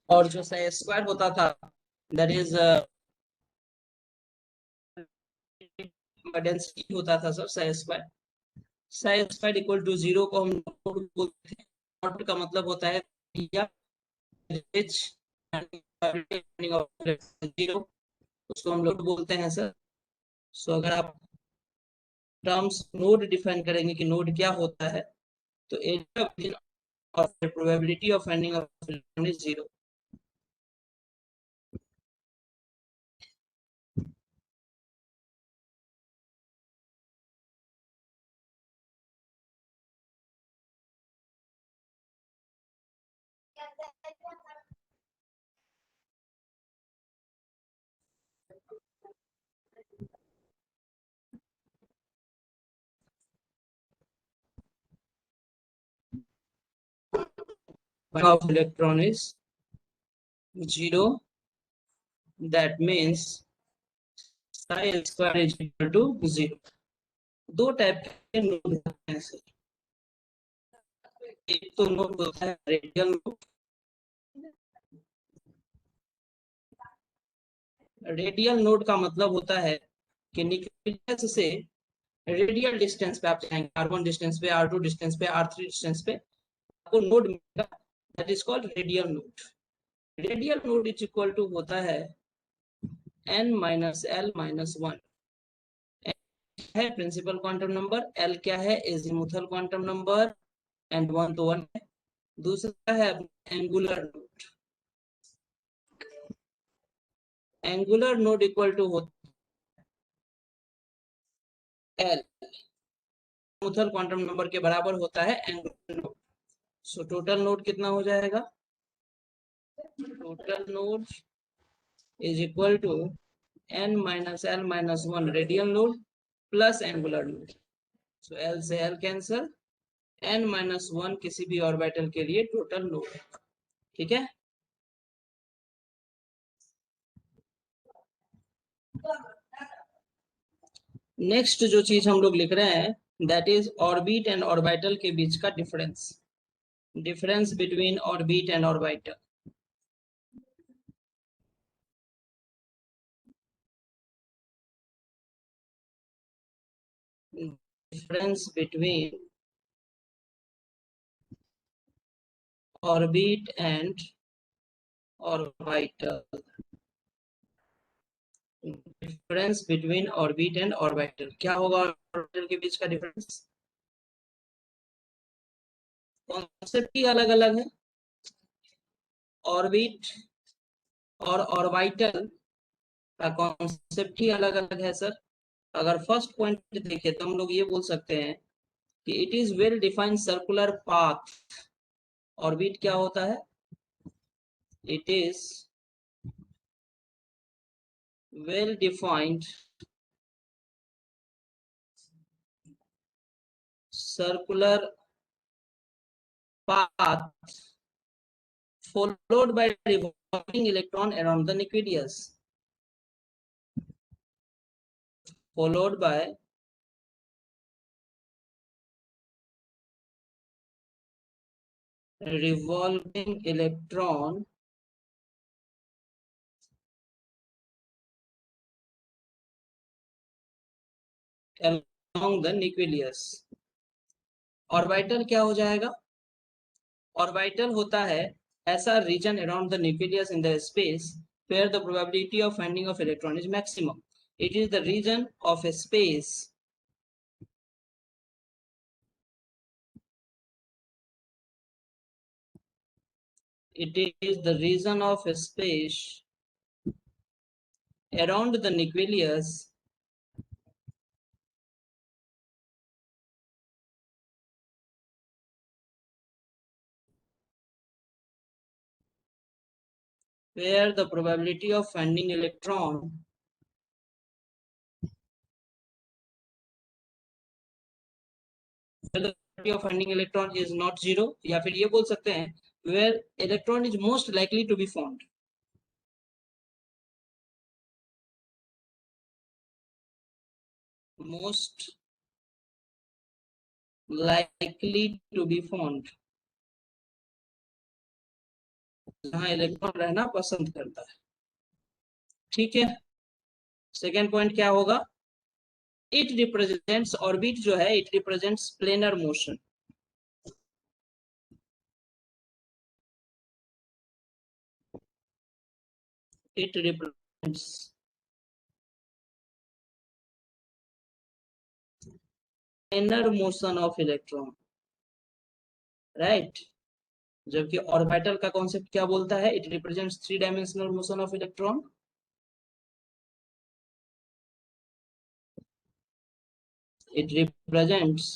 और जो साई स्क्वायर होता था दैट इज डेंसिटी होता था sir psi square equal to 0 को हम नोड बोलते हैं। नोड का मतलब होता है या रिच जीरो, उसको हम लोड बोलते हैं सर। सो अगर आप टर्म्स नोड डिफाइन करेंगे कि नोड क्या होता है, तो एरिया और probability of finding of electron is 0। of electron is 0, that means psi square is equal to 0। दो टाइप के नोड होते हैं सर। एक तो नोड होता है रेडियल नोड। रेडियल नोड का मतलब होता है कि न्यूक्लियस से रेडियल डिस्टेंस पे आप चाहेंगे, R1 डिस्टेंस पे, R2 डिस्टेंस पे, R3 डिस्टेंस पे आपको नोड मिलेगा, that is called radial node. Radial node is equal to होता है n-l-1। है प्रिंसिपल क्वांटम नंबर, एल क्या है एजीमुथल क्वांटम नंबर, एंड 1 तो 1 है। दूसरा है angular node. Angular node equal to होता है एल, एजीमुथल क्वांटम नंबर के बराबर होता है angular node. So total node कितना हो जाएगा, total node is equal to n-l-1 radial node plus angular node. So L से एल कैंसल, n-1 किसी भी ऑर्बिटल के लिए टोटल नोड। ठीक है। नेक्स्ट जो चीज हम लोग लिख रहे हैं that is orbit and orbital के बीच का difference, difference between orbit and orbital. Difference between orbit and orbital, difference between orbit and orbital क्या होगा, ऑर्बिटल के बीच का डिफरेंस। कॉन्सेप्ट ही अलग अलग है। ऑर्बिट और ऑर्बिटल का कॉन्सेप्ट ही अलग अलग है सर। अगर फर्स्ट पॉइंट देखें तो हम लोग ये बोल सकते हैं कि it is well defined circular path. Orbit क्या होता है, it is well defined circular path followed by revolving electron around the nucleus, followed by revolving electron along the nucleus। Orbital क्या हो जाएगा, ऑर्बिटल होता है ऐसा region around the nucleus in the space where the probability of finding of electron is maximum। It is the region of a space it is the region of a space around the nucleus where the probability of finding electron where the probability of finding electron is not zero, या फिर ये बोल सकते हैं where electron is most likely to be found। most likely to be found जहाँ electron रहना पसंद करता है। ठीक है, सेकेंड पॉइंट क्या होगा? इट रिप्रेजेंट्स, ऑर्बिट जो है it represents planar motion. It represents planar motion of electron, right. जबकि ऑर्बिटल का कॉन्सेप्ट क्या बोलता है? It represents three dimensional motion of electron. It represents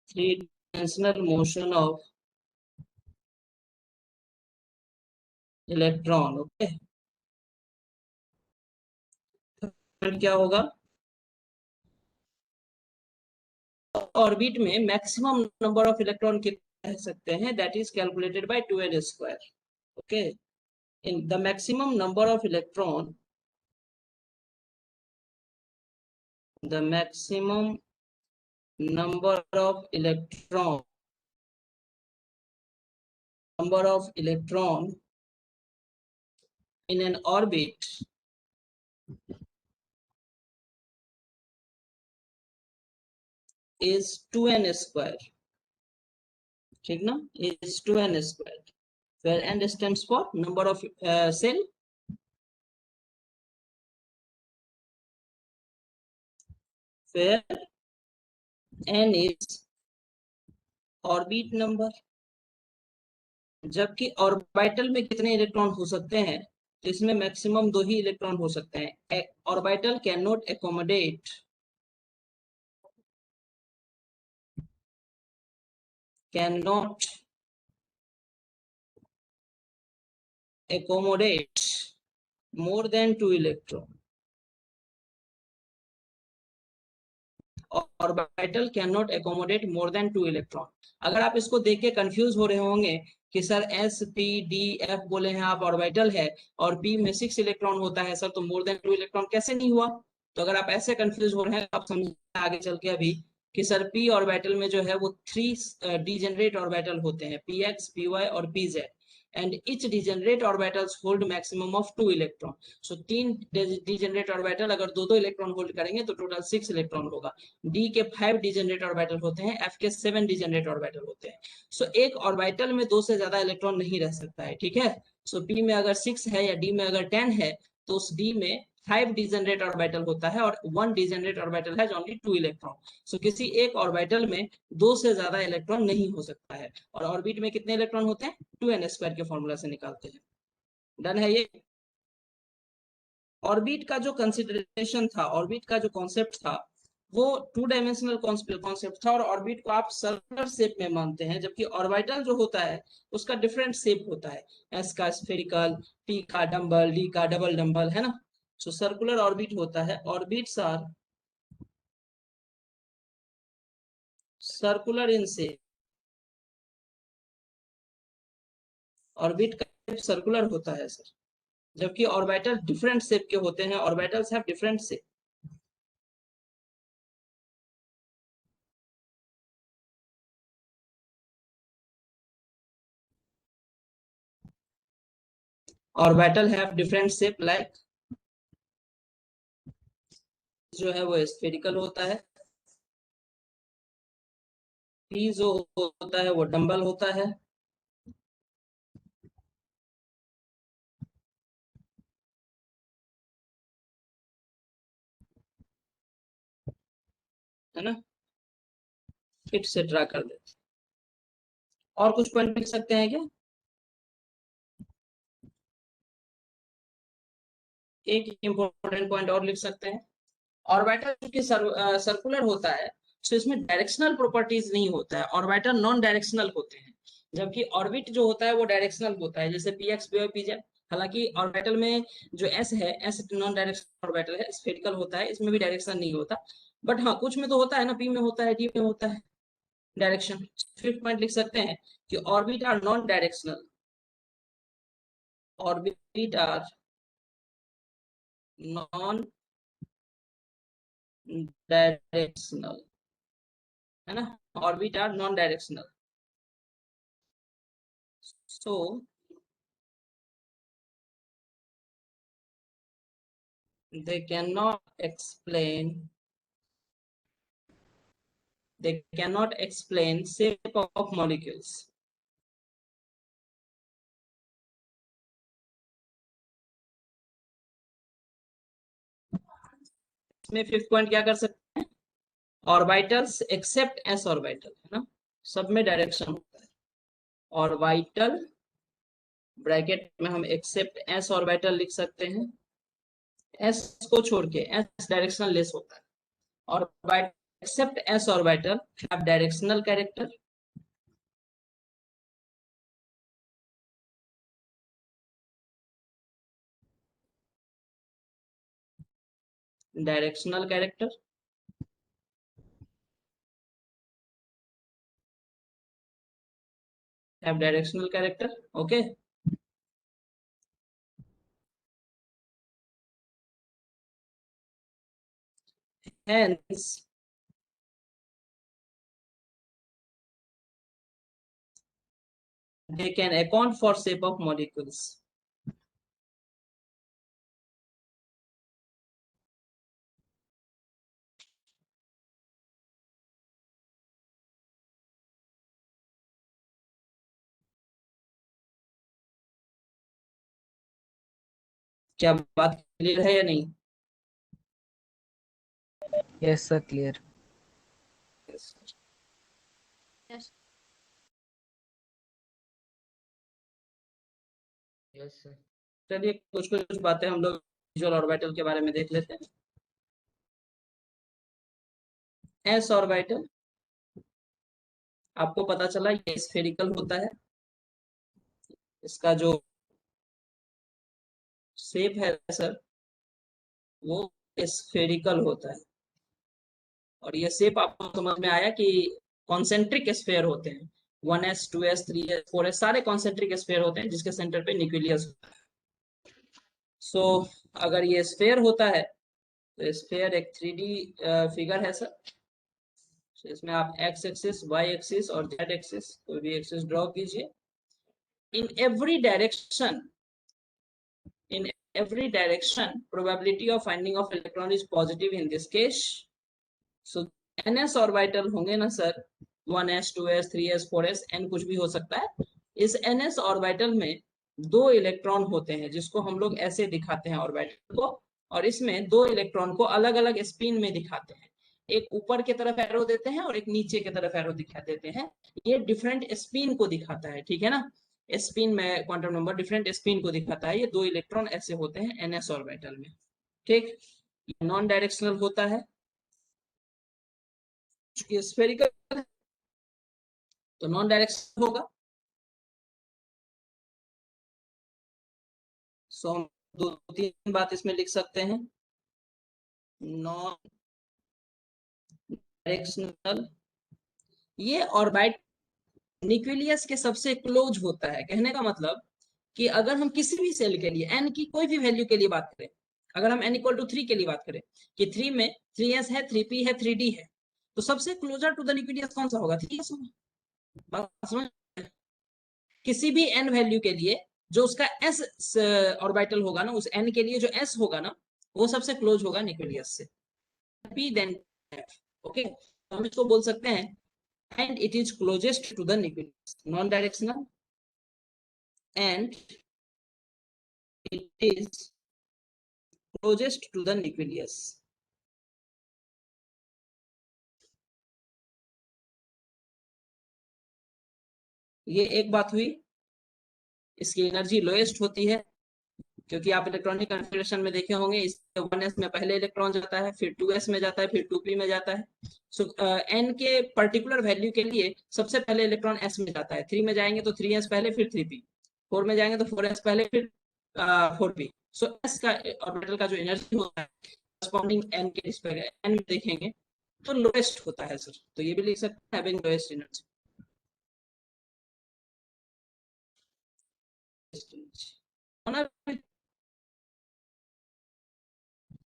three dimensional motion of electron. Okay, क्या होगा? Orbit में मैक्सिमम नंबर ऑफ इलेक्ट्रॉन कितने रह सकते हैं? That is calculated by 2n square. Okay, in the maximum number of electron, the maximum number of electron, in an orbit is 2n square. ठीक ना, is 2n square, where n stands for number of cell, where n is orbit number। जबकि orbital में कितने electron हो सकते हैं? तो इसमें मैक्सिमम दो ही इलेक्ट्रॉन हो सकते हैं। Orbital can not accommodate, can not accommodate more than two electron। Orbital can not accommodate more than two electron. अगर आप इसको देख के कंफ्यूज हो रहे होंगे कि sir S P D F बोले हैं आप, ऑर्बिटल है और पी में 6 इलेक्ट्रॉन होता है सर, तो मोर देन टू इलेक्ट्रॉन कैसे नहीं हुआ? तो अगर आप ऐसे कंफ्यूज हो रहे हैं तो आप समझिए आगे चल के अभी कि सर पी ऑर्बिटल में जो है वो 3 डिजेनरेट ऑर्बिटल होते हैं, पी एक्स, पी वाई और P Z. and each degenerate orbitals hold maximum of 2 electron। so 3 degenerate orbital अगर दो दो इलेक्ट्रॉन होल्ड करेंगे तो टोटल 6 इलेक्ट्रॉन होगा। डी के 5 डिजेनरेट ऑर्बिटल होते हैं, एफ के 7 डिजेनरेट ऑर्बिटल होते हैं। सो एक ऑर्बिटल में दो से ज्यादा इलेक्ट्रॉन नहीं रह सकता है, ठीक है। सो पी में अगर 6 है या डी में अगर 10 है तो उस डी में 5 डिजेनरेट ऑर्बिटल होता है और 1 डिजेनरेट ऑर्बिटल है ओनली 2 इलेक्ट्रॉन। सो किसी एक ऑर्बिटल में दो से ज्यादा इलेक्ट्रॉन नहीं हो सकता है। और ऑर्बिट में कितने इलेक्ट्रॉन होते हैं? 2n स्क्वायर के फॉर्मूला से निकालते हैं। डन है ये। ऑर्बिट का जो कंसिडरेशन था, ऑर्बिट का जो कॉन्सेप्ट था वो टू डायमेंशनल कॉन्सेप्ट था और ऑर्बिट को आप सर्कुलर शेप में मानते हैं, जबकि ऑर्बिटल जो होता है उसका डिफरेंट शेप होता है। एस का स्फेरिकल, टी का डम्बल, डी का डबल डम्बल, है ना। सो सर्कुलर ऑर्बिट होता है। Orbits are circular in shape. Orbit का शेप सर्कुलर होता है सर, जबकि ऑर्बिटल डिफरेंट शेप के होते हैं। Orbitals have different shape. Orbital have different shape, like जो है वो स्फेरिकल होता है, पी जो होता है वो डंबल होता है ना। फिट से ड्रा कर देते। और कुछ पॉइंट लिख सकते हैं क्या? एक इंपॉर्टेंट पॉइंट और लिख सकते हैं। ऑर्बिटल चूंकि सर्कुलर होता है तो इसमें डायरेक्शनल प्रॉपर्टीज नहीं होता है, ऑर्बिटल नॉन डायरेक्शनल होते हैं। जबकि ऑर्बिट जो होता है वो डायरेक्शनल होता है, जैसे P X, P Y, P Z. हालांकि ऑर्बिटल में जो एस है, एस नॉन डायरेक्शनल ऑर्बिटल है, स्फेरिकल होता है, इसमें भी डायरेक्शन नहीं होता। बट हाँ, कुछ में तो होता है ना, पी में होता है, डी में होता है डायरेक्शन। फिफ्थ पॉइंट लिख सकते हैं कि orbit are non directional. Orbit are non directional, है ना। Orbit are non directional. So they cannot explain shape of molecules. इसमें फिफ्थ पॉइंट क्या कर सकते हैं, ऑर्बिटल्स एक्सेप्ट एस ऑर्बिटल, है ना, सब में डायरेक्शन होता है। ऑर्बिटल ब्रैकेट में हम एक्सेप्ट एस ऑर्बिटल लिख सकते हैं, एस को छोड़ के, एस डायरेक्शनल लेस होता है। और except S orbital have directional character, directional character, have directional character. Okay, hence they can account for shape of molecules. क्या बात क्लियर है या नहीं? Yes sir, clear. Yes sir. चलिए कुछ कुछ बातें हम लोग विजुअल ऑर्बिटल के बारे में देख लेते हैं। एस ऑर्बिटल आपको पता चला ये स्फेरिकल होता है, इसका जो शेप है सर वो स्फेरिकल होता है। और ये शेप आपको समझ में आया कि कॉन्सेंट्रिक स्फेयर होते हैं, 1s 2s 3s 4s सारे कॉन्सेंट्रिक स्फेयर होते हैं जिसके सेंटर पे न्यूक्लियस होता है। सो अगर ये स्फेयर होता है तो स्फेयर एक 3D फिगर है सर। तो इसमें आप एक्स एक्सिस, वाई एक्सिस और जेड एक्सिस कोई भी एक्सिस ड्रॉ कीजिए। In every direction probability of finding of electron is positive in this case. So ns orbital होंगे ना sir, 1s 2s 3s 4s n कुछ भी हो सकता है। इस ns ऑर्बिटल में दो इलेक्ट्रॉन होते हैं जिसको हम लोग ऐसे दिखाते हैं ऑर्बिटल को, और इसमें दो इलेक्ट्रॉन को अलग अलग स्पिन में दिखाते हैं, एक ऊपर की तरफ एरो देते हैं और एक नीचे की तरफ एरो दिखा देते हैं। ये डिफरेंट स्पिन को दिखाता है, ठीक है ना, स्पिन में क्वांटम नंबर डिफरेंट स्पिन को दिखाता है। ये दो इलेक्ट्रॉन ऐसे होते हैं एनएस ऑर्बिटल में, ठीक। नॉन डायरेक्शनल होता है चूंकि स्फेरिकल तो नॉन डायरेक्शनल होगा। सो हम दो तीन बात इसमें लिख सकते हैं, नॉन डायरेक्शनल, ये ऑर्बिट न्यूक्लियस के सबसे क्लोज होता है। कहने का मतलब कि अगर हम किसी भी सेल के लिए n की कोई भी वैल्यू के लिए बात करें, अगर हम n इक्वल टू 3 के लिए बात करें कि 3 में 3s है, 3p है, 3d है, तो सबसे क्लोजर टू द न्यूक्लियस कौन सा होगा? 3s होगा। बात समझ? किसी भी n वैल्यू के लिए जो उसका s ऑर्बिटल होगा ना, उस n के लिए जो s होगा ना, वो सबसे क्लोज होगा न्यूक्लियस से। p then f, okay. हम इसको बोल सकते हैं and it is closest to the nucleus, non-directional, and it is closest to the nucleus. ये एक बात हुई। इसकी एनर्जी लोएस्ट होती है क्योंकि आप इलेक्ट्रॉनिक कन्फिगरेशन में देखे होंगे, इस 1s में पहले इलेक्ट्रॉन जाता है, फिर 2s में जाता है, फिर 2p में जाता है। सो n के पर्टिकुलर वैल्यू के लिए सबसे पहले इलेक्ट्रॉन s में जाता है, 3 में जाएंगे तो 3s पहले, फिर 3p, 4 में जाएंगे तो 4s पहले, फिर 4p। सो s का ऑर्बिटल का जो एनर्जी होता है करस्पॉन्डिंग n के रिस्पेक्ट n में देखेंगे तो लोएस्ट होता है सर। तो ये भी लिख सकते हैं हैविंग लोएस्ट एनर्जी।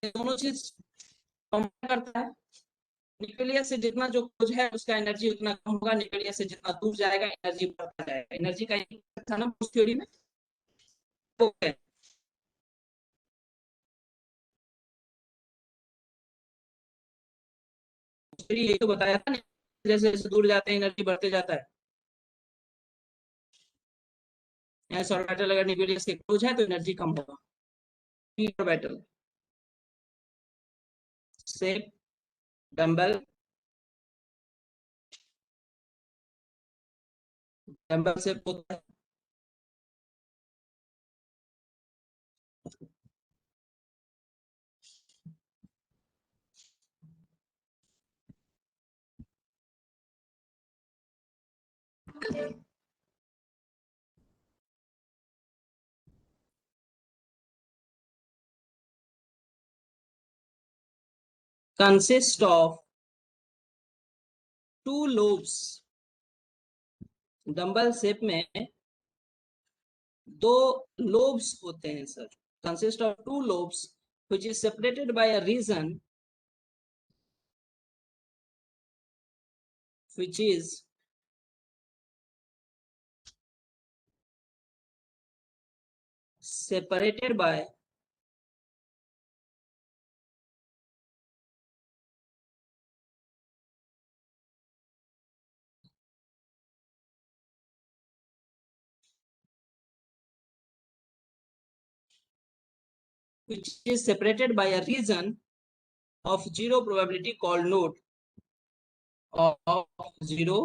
दोनों चीज कंपेयर करता है। न्यूक्लियस से जितना जो क्लोज है उसका एनर्जी उतना कम होगा, न्यूक्लियस से जितना दूर जाएगा एनर्जी बढ़ता जाएगा। एनर्जी का एक था ना उस थ्योरी में, वो है। यही तो बताया था, जैसे जैसे दूर जाते हैं एनर्जी बढ़ते जाता है। एस ऑर्बिटल अगर न्यूक्लियस के क्लोज है तो एनर्जी कम होगा। P orbital shape dumbbell, dumbbell shape होता है। Consist of two lobes, dumbbell shape में दो लोब्स होते हैं sir. Consist of two lobes which is separated by a region which is separated by a region of zero probability called node of zero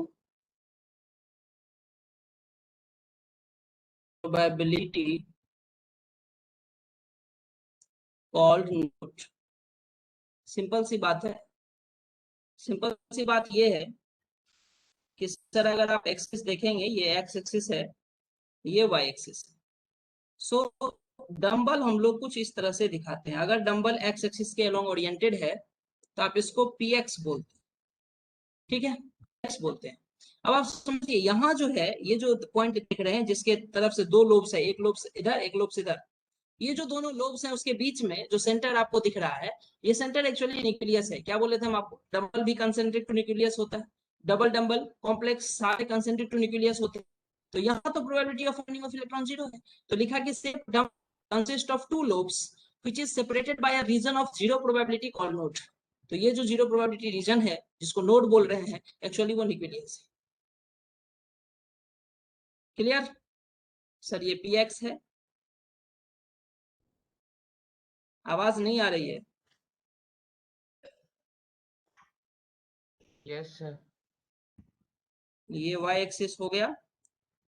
probability called node। Simple सी बात है, simple सी बात ये है कि सर अगर आप एक्सिस देखेंगे, ये एक्स एक्सिस है, ये वाई एक्सिस है। सो डंबल हम लोग कुछ इस तरह से दिखाते हैं। अगर डंबल एक्स एक्सिस के अलोंग ओरिएंटेड है तो आप इसको पी एक्स बोलते हैं, ठीक है, एक्स बोलते हैं। अब आप समझिए यहाँ जो है, ये जो पॉइंट दिख रहे हैं जिसके तरफ से दो लोब्स है, एक लोब इधर एक लोब इधर, ये जो दोनों लोब्स हैं उसके बीच में जो सेंटर आपको दिख रहा है, ये सेंटर एक्चुअली न्यूक्लियस है। क्या बोले थे हम आपको, डबल भी कंसेंट्रिक टू न्यूक्लियस होता है, डबल डबल कॉम्प्लेक्स सारे कंसेंट्रिक टू न्यूक्लियस होते हैं। तो यहाँ तो probability of finding of electron zero है। तो लिखा कि consist of two lobes which is separated by a region of zero probability called node. तो ये जो जीरो प्रोबेबिलिटी रीजन है जिसको नोड बोल रहे हैं, एक्चुअली वो न्यूक्लियस है। क्लियर सर, ये पी एक्स है। आवाज नहीं आ रही है। Yes sir. ये वाई एक्सिस हो गया,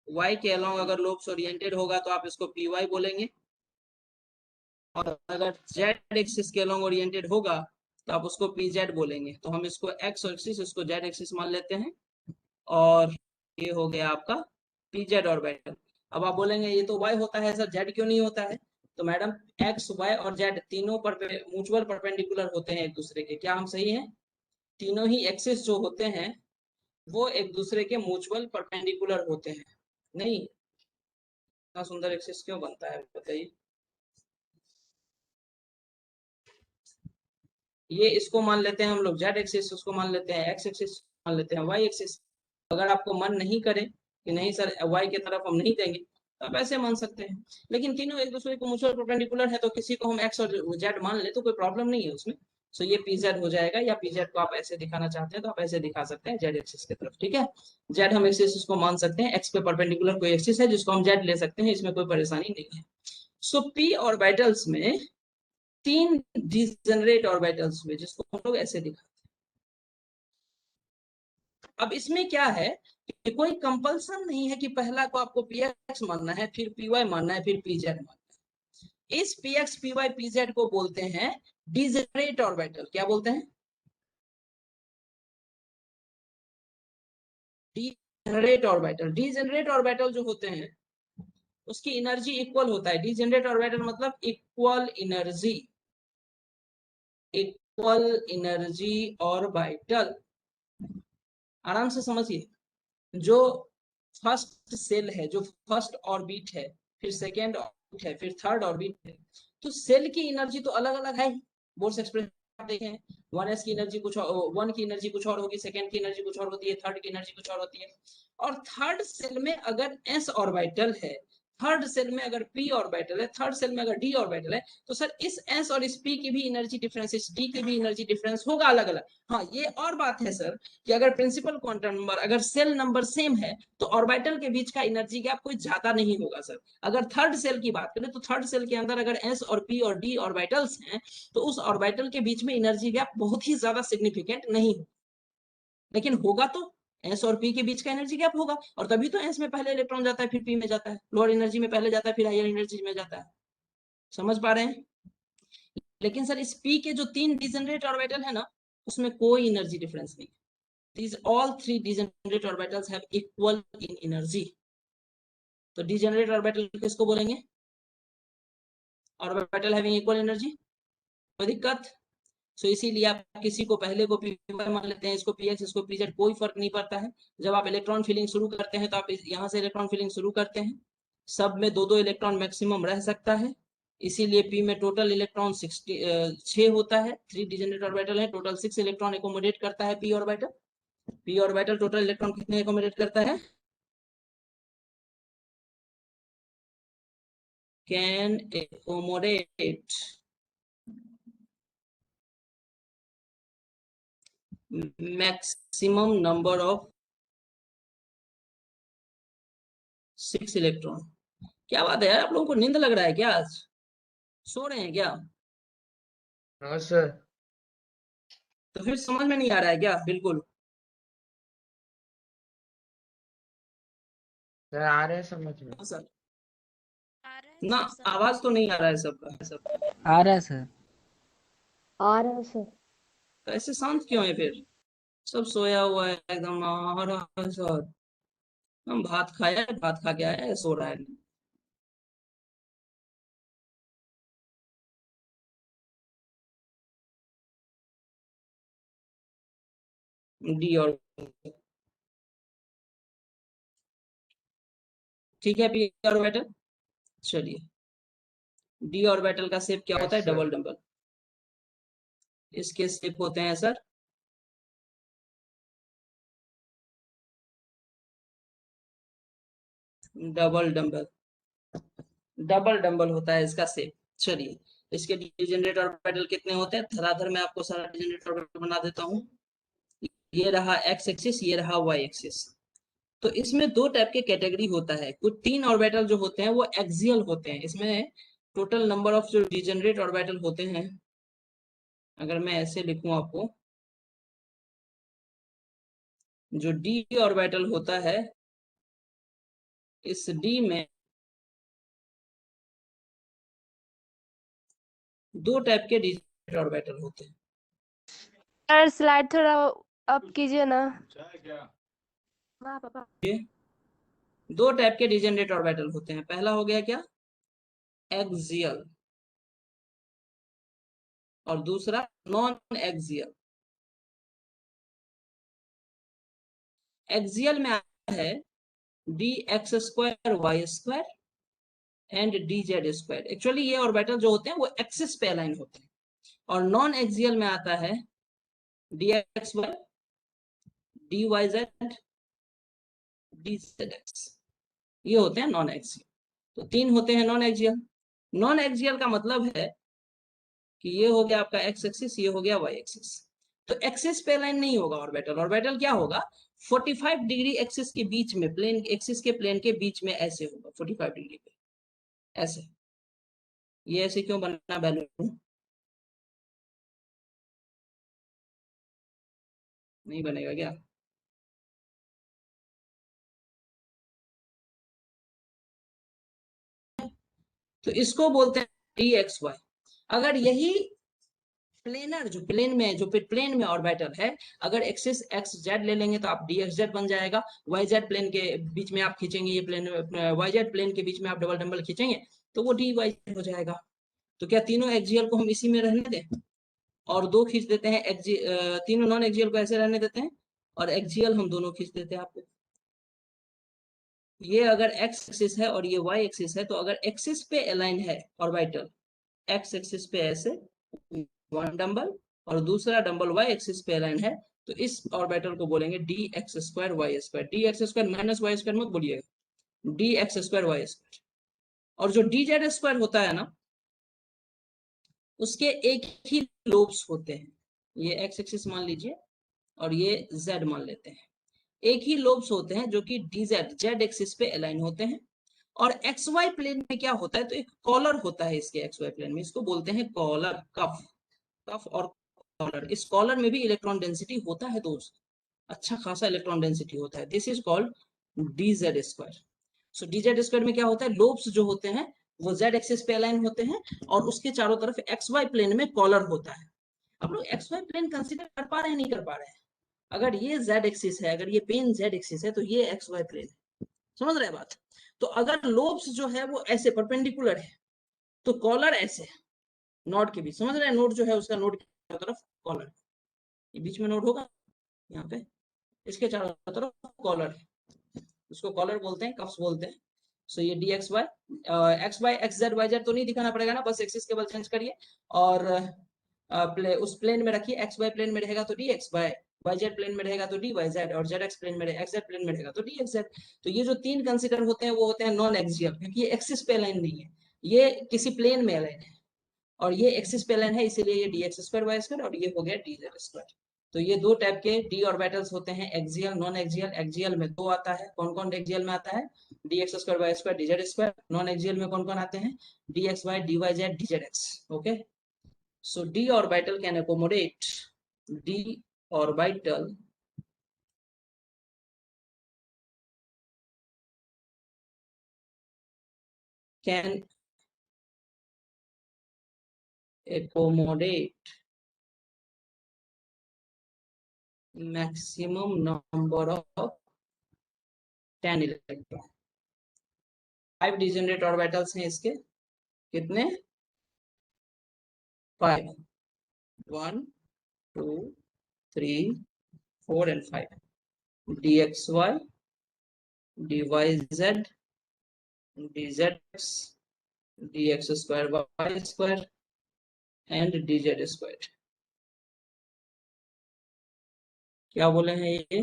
वाई के अलोंग अगर लोब्स ओरिएंटेड होगा तो आप इसको पी वाई बोलेंगे, और अगर जेड एक्सिस के अलोंग ओरिएंटेड होगा तो आप उसको पी जेड बोलेंगे। तो हम इसको एक्स एक्सिस, इसको जेड एक्सिस मान लेते हैं, और ये हो गया आपका पी जेड ऑर्बिटल। अब आप बोलेंगे ये तो वाई होता है सर, जेड क्यों नहीं होता है? तो मैडम एक्स वाई और जेड तीनों पर म्यूचुअल परपेंडिकुलर होते हैं एक दूसरे के। क्या हम सही हैं? तीनों ही एक्सिस जो होते हैं वो एक दूसरे के म्यूचुअल परपेंडिकुलर होते हैं। नहीं, इतना सुंदर एक्सिस क्यों बनता है बताइए? ये इसको मान लेते हैं हम लोग जेड एक्सिस, उसको मान लेते हैं एक्स एक्सिस, मान लेते हैं वाई एक्सिस। अगर आपको मन नहीं करे कि नहीं सर वाई की तरफ हम नहीं देंगे तो आप ऐसे मान सकते हैं। लेकिन तीनों एक दूसरे को म्यूचुअल परपेंडिकुलर है तो किसी को हम एक्स और जेड मान ले तो कोई प्रॉब्लम नहीं है उसमें। सो ये पी जेड हो जाएगा, या पी जेड को आप ऐसे दिखाना चाहते हैं तो आप ऐसे दिखा सकते हैं जेड एक्सिस की तरफ, ठीक है। जेड हम एक्सिस को मान सकते हैं, एक्स पे परपेंडिकुलर कोई एक्सिस है जिसको हम जेड ले सकते हैं, इसमें कोई परेशानी नहीं है। सो पी ऑर्बिटल्स में तीन डिजेनरेट ऑर्बिटल्स हुए जिसको हम लोग ऐसे दिखाते हैं। अब इसमें क्या है कि कोई कंपल्सन नहीं है कि पहला को आपको पी एक्स मानना है, फिर पी वाई मानना है, फिर पी जेड मानना है। इस P X P Y P Z को बोलते हैं डिजेनरेट ऑर्बिटल। क्या बोलते हैं? Degenerate orbital. डिजेनरेट ऑर्बिटल जो होते हैं उसकी एनर्जी इक्वल होता है। डिजेनरेट ऑर्बिटल मतलब equal energy, equal energy orbital. आराम से समझिए, जो फर्स्ट सेल है, जो फर्स्ट ऑर्बिट है, फिर सेकेंड ऑर्बिट है, फिर थर्ड ऑर्बिट है, तो सेल की एनर्जी तो अलग अलग है ही। बोर्स एक्सप्रेस आप देखें 1s की एनर्जी कुछ और, 1 की एनर्जी कुछ और होगी, सेकंड की एनर्जी कुछ और होती है, थर्ड की एनर्जी कुछ और होती है। और थर्ड सेल में अगर s ऑर्बिटल है, थर्ड सेल में अगर p ऑर्बिटल है, थर्ड सेल में अगर d ऑर्बिटल है, तो सर इस s और इस p की भी एनर्जी डिफरेंस, इस d की भी एनर्जी डिफरेंस होगा अलग अलग। हाँ, ये और बात है सर कि अगर प्रिंसिपल क्वांटम नंबर, अगर सेल नंबर सेम है तो ऑर्बिटल के बीच का एनर्जी गैप कोई ज्यादा नहीं होगा सर। अगर थर्ड सेल की बात करें तो थर्ड सेल के अंदर अगर s और p और d ऑर्बिटल्स हैं तो उस ऑर्बिटल के बीच में एनर्जी गैप बहुत ही ज्यादा सिग्निफिकेंट नहीं हो, लेकिन होगा तो एस और पी के बीच का एनर्जी गैप होगा, और तभी तो एस में पहले इलेक्ट्रॉन जाता है फिर पी में जाता है, लोअर एनर्जी में पहले जाता है फिर हायर एनर्जी में जाता है। समझ पा रहे हैं? लेकिन सर इस पी के जो 3 डिजेनरेट ऑर्बिटल है ना, उसमें कोई एनर्जी डिफरेंस नहीं। these all 3 degenerate orbitals have equal in energy। तो डिजेनरेट ऑर्बिटल किसको बोलेंगे? Orbital having equal energy. कोई दिक्कत? सो इसीलिए आप किसी को पहले को पी वाई मान लेते हैं, इसको पी एक्स, इसको पी जेड, कोई फर्क नहीं पड़ता है। जब आप इलेक्ट्रॉन फिलिंग शुरू करते हैं तो आप यहाँ से इलेक्ट्रॉन फिलिंग शुरू करते हैं, सब में दो दो इलेक्ट्रॉन मैक्सिमम रह सकता है, इसीलिए पी में टोटल इलेक्ट्रॉन 6 होता है, 3 डिजेनरेट ऑर्बिटल है, टोटल 6 इलेक्ट्रॉन एकोमोडेट करता है P orbital. P orbital total electron कितने एकोमोडेट करता है? Can accommodate maximum number of 6 electron. क्या बात है यार, आप लोगों को नींद लग रहा है क्या आज? सो रहे हैं क्या? हाँ सर। तो फिर समझ में नहीं आ रहा है क्या बिल्कुल? सर आ रहे हैं समझ में। हाँ सर। आ रहा है ना, सर समझ आवाज में। तो नहीं आ रहा है सबका। आ रहा है सर। आ रहा है सर। तो ऐसे शांत क्यों है फिर? सब सोया हुआ है एकदम, आ रहा है सर। हम भात खाया है, भात खा के आया है, सो रहा है। डी और, ठीक है, पी ऑर्बिटल। चलिए, डी ऑर्बिटल का शेप क्या होता यस है? सर। Double double. इसके शेप होते हैं sir double double. Double double होता है इसका शेप। चलिए, इसके डिजेनरेट ऑर्बिटल कितने होते हैं? धराधर मैं आपको सारा डिजेनरेट ऑर्बिटल बना देता हूँ। ये रहा एक्स एक्सिस, ये रहा वाई एक्सिस। तो इसमें दो टाइप के कैटेगरी होता है। कुछ 3 ऑर्बिटल जो होते हैं वो एक्सियल होते हैं। इसमें टोटल नंबर ऑफ जो डिजेनरेट ऑर्बिटल होते हैं, अगर मैं ऐसे लिखूं आपको, जो डी ऑर्बिटल होता है, इस डी में दो टाइप के डिजेनरेट ऑर्बिटल होते हैं। सर स्लाइड थोड़ा अप कीजिए ना। हाँ पापा। ये दो टाइप के डिजेनरेट ऑर्बिटल होते हैं। पहला हो गया क्या? एक्सियल। और दूसरा नॉन एक्सियल। एक्सियल में आता है D X square Y square and D Z square. Actually ये ऑर्बिटल जो होते हैं वो एक्सिस पे अलाइन होते हैं। और नॉन एक्सियल में आता है D X Y, D Y Z, D Z X. ये होते हैं नॉन एक्सियल। तो 3 होते हैं नॉन एक्सियल। नॉन एक्सियल का मतलब है कि ये हो गया आपका एक्स एक्सिस, ये हो गया वाई एक्सिस। तो एक्सिस पे लाइन नहीं होगा ऑर्बिटल। ऑर्बिटल क्या होगा? 45 डिग्री एक्सिस के बीच में, प्लेन एक्सिस के प्लेन के बीच में ऐसे होगा 45 डिग्री पे, ऐसे। ये ऐसे क्यों बना बैलून? नहीं बनेगा क्या? तो इसको बोलते हैं डी एक्स वाई। अगर यही प्लेनर, जो प्लेन में, जो प्लेन में ऑर्बिटल है, अगर एक्सिस एक्स जेड ले लेंगे तो आप डी एक्स जेड बन जाएगा। वाई जेड प्लेन के बीच में आप खींचेंगे, ये प्लेन वाई जेड प्लेन के बीच में आप डबल डबल खींचेंगे तो वो डी वाई जेड हो जाएगा। तो क्या तीनों एक्सियल को हम इसी में रहने दें और दो खींच देते हैं? तीनों नॉन एक्सियल को ऐसे रहने देते हैं और एक्सियल हम दोनों खींच देते हैं आपको। ये अगर एक्स एक्सिस है और ये वाई एक्सिस है, तो अगर एक्सिस पे अलाइन है ऑर्बिटल, एक्स एक्सिस पे ऐसे 1 डबल और दूसरा डबल वाई एक्सिस पे अलाइन है, तो इस ऑर्बिटल को बोलेंगे D X square Y square. D X square minus Y square मत बोलिएगा, D X square Y square. और जो डी जेड स्क्वायर होता है ना, उसके एक ही लोब्स होते हैं। ये एक्स एक्सिस मान लीजिए और ये जेड मान लेते हैं। एक ही लोब्स होते हैं जो कि डी जेड जेड एक्सिस पे अलाइन होते हैं। और एक्स वाई प्लेन में क्या होता है, तो एक कॉलर होता है इसके एक्स वाई प्लेन में, इसको बोलते हैं कॉलर, कफ। कफ और कॉलर, इस कॉलर में भी इलेक्ट्रॉन डेंसिटी होता है दोस्त, अच्छा खासा इलेक्ट्रॉन डेंसिटी होता है। This is called D Z square. So D Z square में क्या होता है, लोब्स जो होते हैं वो जेड एक्सिस पे अलाइन होते हैं और उसके चारों तरफ एक्स वाई प्लेन में कॉलर होता है। आप लोग एक्स वाई प्लेन कंसीडर कर पा रहे हैं नहीं कर पा रहे हैं? अगर ये जेड एक्सिस है, अगर ये पेन जेड एक्सिस है, तो ये एक्स वाई प्लेन है, समझ रहे हैं बात? तो अगर लोब्स जो है वो ऐसे परपेंडिकुलर है, तो कॉलर ऐसे नोड के बीच, समझ रहे हैं? नोड जो है उसका नोड की तरफ कॉलर, ये बीच में नोड होगा यहाँ पे, इसके चारों तरफ कॉलर है, उसको कॉलर बोलते हैं, कफ्स बोलते हैं। सो ये D X Y X Y X Z Y Z तो नहीं दिखाना पड़ेगा ना, बस एक्सिस केवल चेंज करिए और उस प्लेन में रखिए। एक्स वाई प्लेन में रहेगा तो D X Y, Y Z plane में रहेगा तो डी वाई जेड, और जेड एक्स प्लेन में एक्स जेड प्लेन में रहेगा तो डी एक्स जेड। तो ये जो तीन कंसीडर होते हैं वो होते हैं नॉन एक्सियल, क्योंकि ये एक्सिस पे अलाइन नहीं है, ये किसी प्लेन में अलाइन है, और ये एक्सिस पे अलाइन है, इसीलिए ये D X square Y square और ये हो गया डी जेड स्क्वायर। तो ये दो टाइप के डी ऑर्बिटल्स होते हैं, एक्सियल नॉन एक्सियल। एक्सियल में दो आता है, कौन कौन एक्सियल में आता है? D X square Y square D Z square. Non axial में कौन कौन आते हैं? D X Y D Y Z D Z X. Okay, so d orbital can accommodate d orbital can accommodate maximum number of 10 electron. 5 degenerate orbitals हैं इसके, कितने? 5, 1 2 3 4 and 5। dxy dyz dz dx square y square and dz square. क्या बोले हैं ये?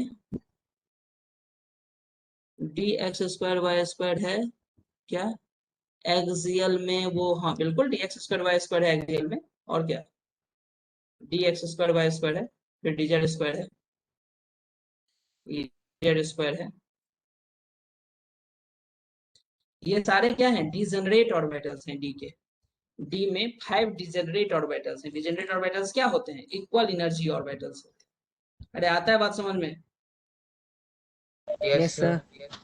D X square Y square है क्या axial में? वो हाँ बिल्कुल, D X square Y square है एक्सियल में। और क्या? D X square Y square है, फिर डी जेड स्क्वायर है, ये जेड स्क्वायर है। ये सारे क्या हैं? डिजेनरेट ऑर्बिटल्स हैं डी के। डी में 5 डिजेनरेट ऑर्बिटल्स हैं। डिजेनरेट ऑर्बिटल्स क्या होते हैं? इक्वल एनर्जी ऑर्बिटल्स होते हैं। अरे आता है बात समझ में? Yes yes sir. सर।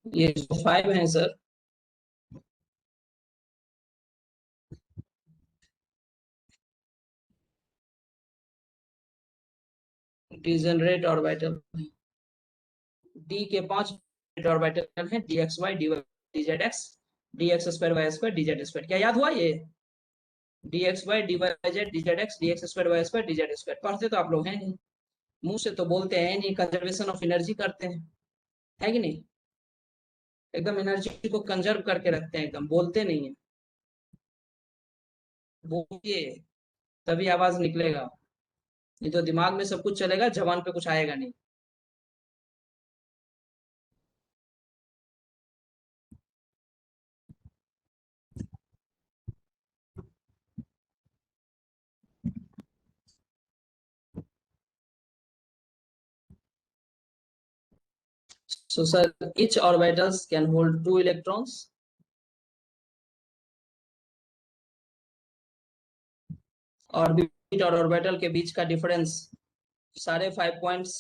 ये जो 5 हैं सर, डिजेनरेट ऑर्बिटल। डी के 5 ऑर्बिटल हैं, D X Y D Y D Z X D X square Y square D Z square. क्या याद हुआ ये? D X Y D Y Z D Z X D X square Y square D Z square. पढ़ते तो आप लोग हैं नहीं, मुंह से तो बोलते हैं नहीं, कंजर्वेशन ऑफ एनर्जी करते हैं, है कि नहीं? एकदम एनर्जी को कंजर्व करके रखते हैं, एकदम बोलते नहीं है। बोलिए तभी आवाज निकलेगा, नहीं तो दिमाग में सब कुछ चलेगा, जबान पे कुछ आएगा नहीं। So sir, each orbitals can hold 2 electrons. Orbit और ऑर्बिटल के बीच का डिफरेंस सारे 5 पॉइंट्स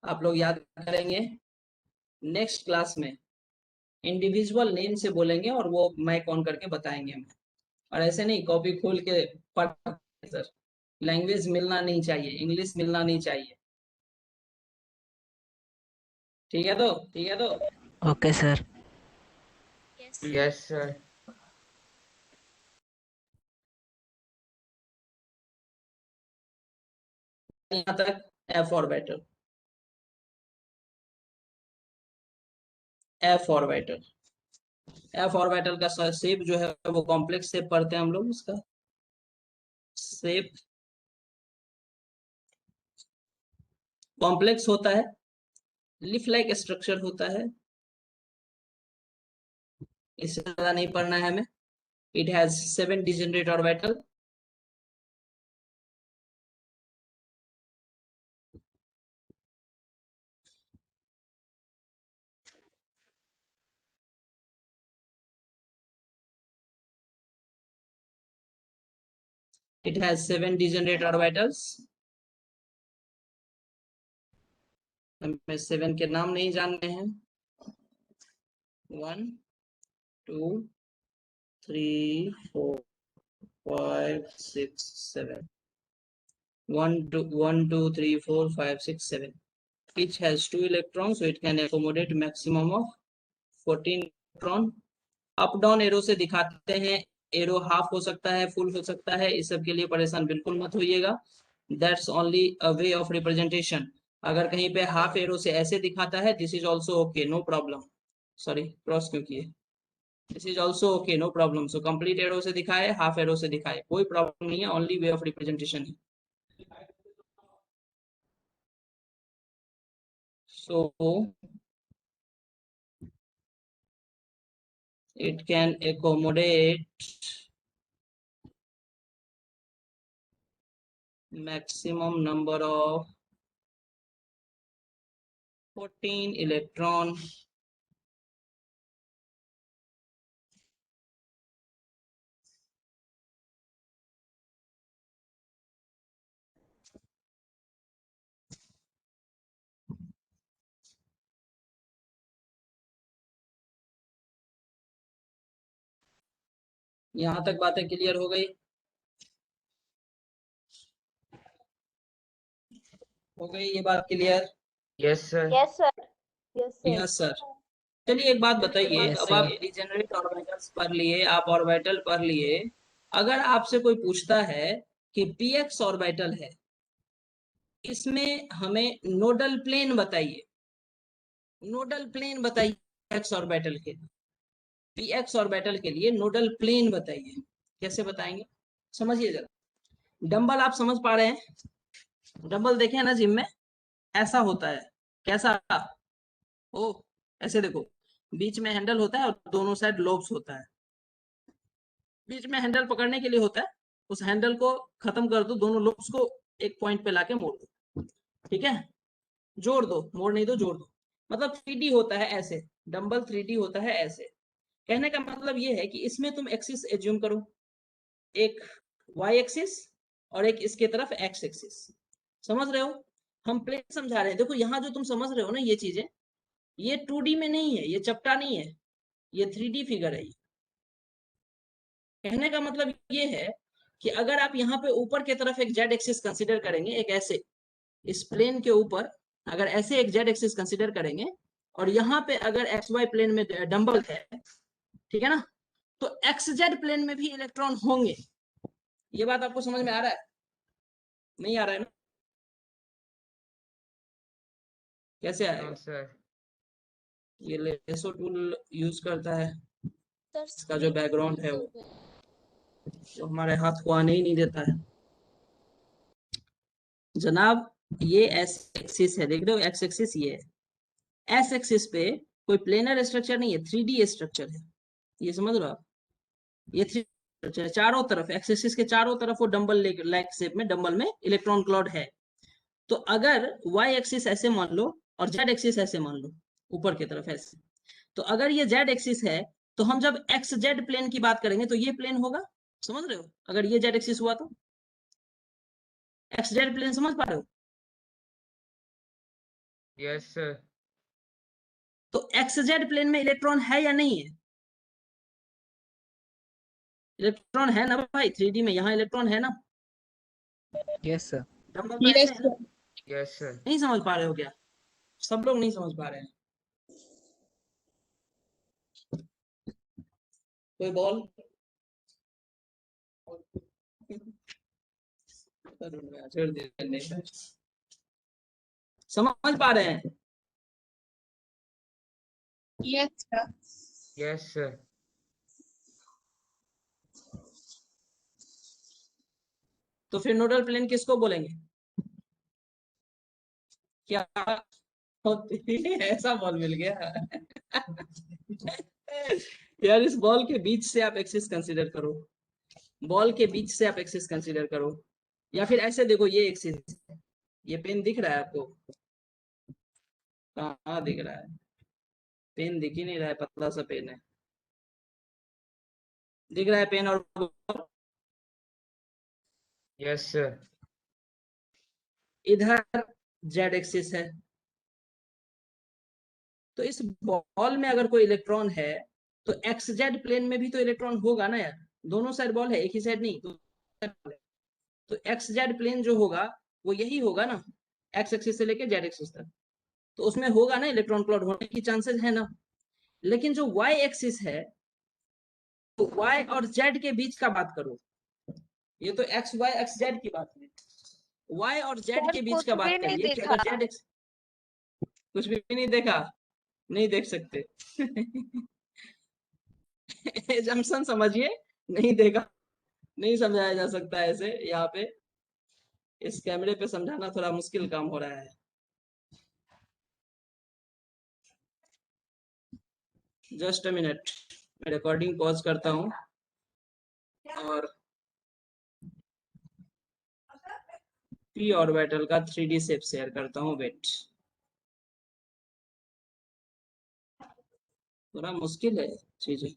आप लोग याद करेंगे। नेक्स्ट क्लास में इंडिविजुअल नेम से बोलेंगे और वो माइक ऑन करके बताएंगे हमें, और ऐसे नहीं कॉपी खोल के पढ़ सर। लैंग्वेज मिलना नहीं चाहिए, इंग्लिश मिलना नहीं चाहिए। ठीक है तो, ठीक है तो। Okay sir. Yes sir. यहाँ तक F orbital, F orbital, F orbital का शेप जो है वो कॉम्प्लेक्स शेप पढ़ते हैं हम लोग, उसका शेप कॉम्प्लेक्स होता है, लिफ लाइक स्ट्रक्चर होता है, इससे ज्यादा नहीं पढ़ना है हमें। It has 7 degenerate orbital, it has 7 degenerate orbitals। हमें 7 के नाम नहीं जानने हैं। 1 2 3 4 5 6 7, 1 2 3 4 5 6 7। Each has 2 electrons, so it can accommodate maximum of 14 electron। Up down arrow से दिखाते हैं, एरो हाफ हो सकता है, फुल हो सकता है, इस सब के लिए परेशान बिल्कुल मत होइएगा। That's only a way of representation. अगर कहीं पे हाफ एरो से ऐसे दिखाता है, this is also okay, no problem. Sorry, cross क्यों किए? This is also okay, no problem. So complete arrow से दिखाए, हाफ एरो से दिखाए, कोई प्रॉब्लम नहीं है, ओनली वे ऑफ रिप्रेजेंटेशन है। सो it can accommodate maximum number of 14 electron यहाँ तक बातें क्लियर हो गई? हो गई ये बात clear? Yes sir. Yes sir. Yes sir. Yes sir. चलिए एक बात बताइए, Yes, अब sir. आप डिजेनरेट ऑर्बिटल्स पढ़ लिए, आप ऑर्बिटल पढ़ लिए, अगर आपसे कोई पूछता है कि px ऑर्बिटल है, इसमें हमें नोडल प्लेन बताइए, नोडल प्लेन बताइए px ऑर्बिटल के लिए, px ऑर्बिटल के लिए नोडल प्लेन बताइए। कैसे बताएंगे? समझिए जरा। डंबल आप समझ पा रहे हैं? डंबल देखे हैं ना जिम में, ऐसा होता है। कैसा? ओ, ऐसे देखो, बीच में हैंडल होता है और दोनों साइड लोब्स होता है। बीच में हैंडल पकड़ने के लिए होता है, उस हैंडल को खत्म कर दो, दोनों लोब्स को एक पॉइंट पे लाके मोड़ दो, ठीक है? जोड़ दो, मोड़ नहीं दो, जोड़ दो। मतलब 3D होता है ऐसे, डंबल 3D होता है ऐसे। कहने का मतलब ये है कि इसमें तुम एक्सिस एज्यूम करो, एक वाई एक्सिस और एक इसके तरफ एक्स एक्सिस। समझ रहे हो? हम प्लेन समझा रहे हैं। देखो यहाँ जो तुम समझ रहे हो ना, ये चीजें, ये 2D में नहीं है, ये चपटा नहीं है, ये 3D फिगर है। कहने का मतलब ये है कि अगर आप यहाँ पे ऊपर की तरफ एक जेड एक्सिस कंसीडर करेंगे, एक ऐसे इस प्लेन के ऊपर अगर ऐसे एक जेड एक्सिस कंसीडर करेंगे, और यहाँ पे अगर एक्स वाई प्लेन में डंबल है, ठीक है ना, तो एक्स जेड प्लेन में भी इलेक्ट्रॉन होंगे। ये बात आपको समझ में आ रहा है? नहीं आ रहा है ना? कैसे आएगा? No sir. ये लेसो टूल यूज करता है, इसका जो बैकग्राउंड है वो तो हमारे हाथ को आने ही नहीं देता है। जनाब ये एस एक्सिस है, देख रहे हो, एक्स एक्सिस ये है। एस एक्सिस पे कोई प्लेनर स्ट्रक्चर नहीं है, 3D स्ट्रक्चर है। ये समझ रहे हो आप? ये 3D स्ट्रक्चर है, चारों तरफ एक्स एक्सिस के चारों तरफ वो डंबल लाइक शेप में, डंबल में इलेक्ट्रॉन क्लाउड है। तो अगर वाई एक्सिस ऐसे मान लो और जेड एक्सिस ऐसे मान लो, ऊपर की तरफ ऐसे, तो अगर ये जेड एक्सिस है, तो हम जब एक्स जेड प्लेन की बात करेंगे तो ये प्लेन होगा। समझ रहे हो? अगर ये जेड एक्सिस हुआ तो एक्स जेड प्लेन समझ पा रहे हो? Yes sir. तो एक्स जेड प्लेन में इलेक्ट्रॉन है या नहीं है? इलेक्ट्रॉन है ना भाई, 3D में यहाँ इलेक्ट्रॉन है ना? Yes, sir. डंबल तो ऐसे है ना? Yes sir. नहीं समझ पा रहे हो क्या? सब लोग नहीं समझ पा रहे हैं। कोई बॉल छोड़ दिया। समझ पा रहे हैं? Yes sir. Yes, sir. तो फिर नोडल प्लेन किसको बोलेंगे? क्या होती है? ऐसा बॉल मिल गया। यार इस बॉल के बीच से आप एक्सिस कंसीडर करो, बॉल के बीच से आप एक्सिस कंसीडर करो, या फिर ऐसे देखो ये एक्सिस, ये पेन दिख रहा है आपको? कहाँ दिख रहा है? पेन दिख ही नहीं रहा है, पतला सा पेन है। दिख रहा है पेन और Yes, sir. इधर जेड एक्सिस है। तो इस बॉल में अगर कोई इलेक्ट्रॉन है तो एक्स जेड प्लेन में भी तो इलेक्ट्रॉन होगा ना यार, दोनों साइड बॉल है, एक ही साइड नहीं। तो एक्स जेड प्लेन जो होगा वो यही होगा ना, एक्स एक्सिस से लेके जेड एक्सिस तक, तो उसमें होगा ना इलेक्ट्रॉन क्लाउड होने की चांसेस है ना। लेकिन जो वाई एक्सिस है, तो वाई और जेड के बीच का बात करो, ये तो एक्स वाई एक्स जेड की बात है, वाई और जेड सर के बीच कुछ का भी बात नहीं करिए कि देखा। अगर जेड एक्स, कुछ भी नहीं देखा, नहीं देख सकते। एजम्पशन समझिए, नहीं देखा, नहीं समझाया जा सकता है ऐसे यहाँ पे, इस कैमरे पे समझाना थोड़ा मुश्किल काम हो रहा है। जस्ट अ मिनट, मैं रिकॉर्डिंग पॉज करता हूँ और पी ऑर्बिटल का 3D शेप शेयर करता हूँ। वेट, थोड़ा मुश्किल है चीजें,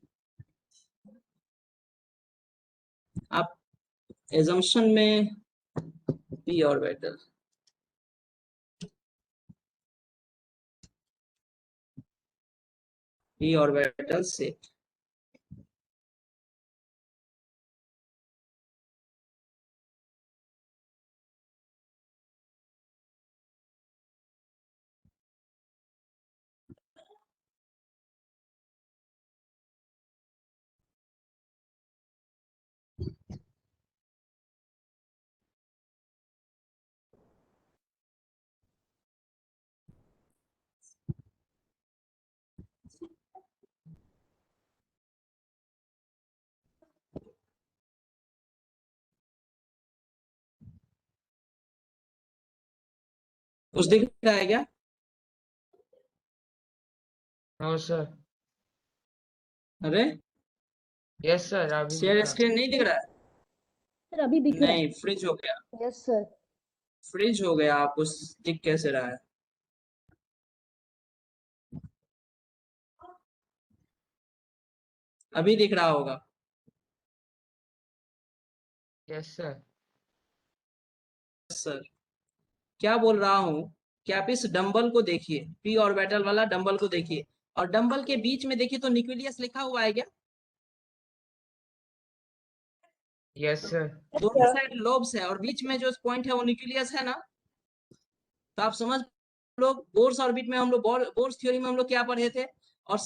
आप एजम्पशन में पी ऑर्बिटल, पी ऑर्बिटल से कुछ दिख रहा है क्या? No, sir. अरे Yes, sir. अभी शेयर दिखा. स्क्रीन नहीं दिख रहा है? सर अभी दिख रहा नहीं, फ्रिज हो गया, है। Yes sir. फ्रिज हो गया, आपको दिख कैसे रहा है? अभी दिख रहा होगा। Yes, sir. सर क्या बोल रहा हूँ कि आप इस डंबल को देखिए, पी ऑर्बिटल वाला डंबल को देखिए, और डंबल के बीच में देखिए तो न्यूक्लियस लिखा हुआ है क्या? Yes, sir. दोनों साइड लोब्स है और बीच में जो पॉइंट है वो न्यूक्लियस है ना। तो आप समझ लोग, बोर्स ऑर्बिट में हम लोग, बोर्स थ्योरी में हम लोग क्या पढ़े थे, और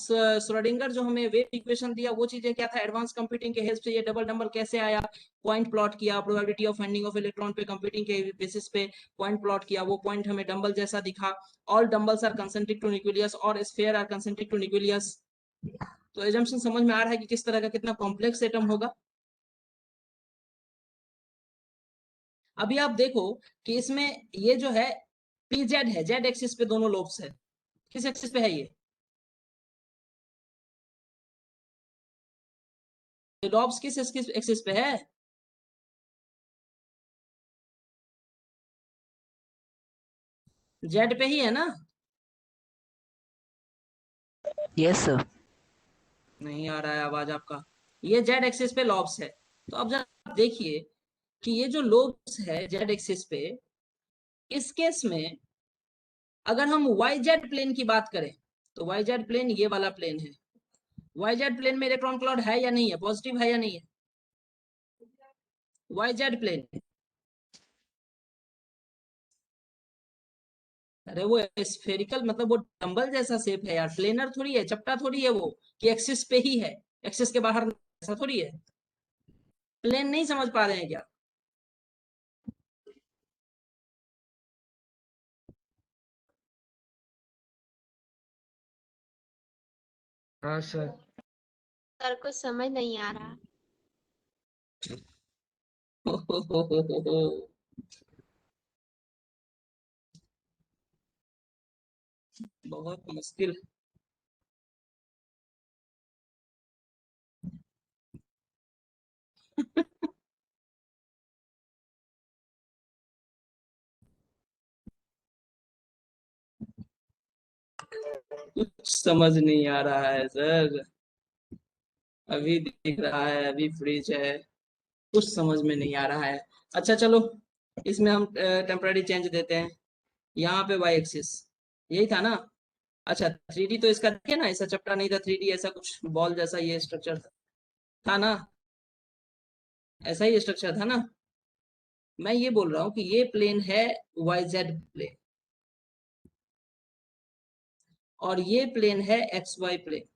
श्रोडिंगर जो हमें वेव इक्वेशन दिया वो चीजें क्या था, एडवांस कंप्यूटिंग के हेल्प से ये डबल डंबल कैसे आया, पॉइंट प्लॉट किया, probability of finding of electron पे कंप्यूटिंग के बेसिस पे पॉइंट प्लॉट किया, वो पॉइंट हमें डंबल जैसा दिखा, all dumbbells are concentric to nucleus और sphere are concentric to nucleus. तो एजम्पशन समझ में आ रहा है कि किस तरह का कितना कॉम्प्लेक्स एटम होगा। अभी आप देखो कि इसमें ये जो है पीजेड है, जेड एक्सिस पे दोनों लोब्स है, किस एक्सिस पे है ये लॉब्स किस एक्सिस पे है? जेड पे ही है ना? Yes sir. नहीं आ रहा है आवाज आपका। ये जेड एक्सिस पे लॉब्स है। तो अब जरा देखिए कि ये जो लोब्स है जेड एक्सिस पे, इस केस में अगर हम वाई जेड प्लेन की बात करें, तो वाई जेड प्लेन ये वाला प्लेन है, वाई जेड प्लेन में इलेक्ट्रॉन क्लाउड है या नहीं है, पॉजिटिव है या नहीं है? वाई जेड प्लेन, अरे वो स्फेरिकल मतलब वो डंबल जैसा शेप है यार, प्लेनर थोड़ी है, चपटा थोड़ी है वो, कि एक्सिस पे ही है। एक्सिस के बाहर, ऐसा थोड़ी है। प्लेन नहीं समझ पा रहे हैं क्या? हाँ सर। सर को समझ नहीं आ रहा। बहुत मुश्किल। कुछ समझ नहीं आ रहा है सर। अभी दिख रहा है, अभी फ्रीज है, कुछ समझ में नहीं आ रहा है। अच्छा चलो, इसमें हम टेम्पररी चेंज देते हैं। यहाँ पे वाई एक्सिस यही था ना। अच्छा, थ्री डी तो इसका देखिए ना, ऐसा चपटा नहीं था, थ्री डी ऐसा कुछ बॉल जैसा ये स्ट्रक्चर था ना, ऐसा ही स्ट्रक्चर था ना। मैं ये बोल रहा हूँ कि ये प्लेन है वाई जेड प्लेन, और ये प्लेन है एक्स वाई प्लेन।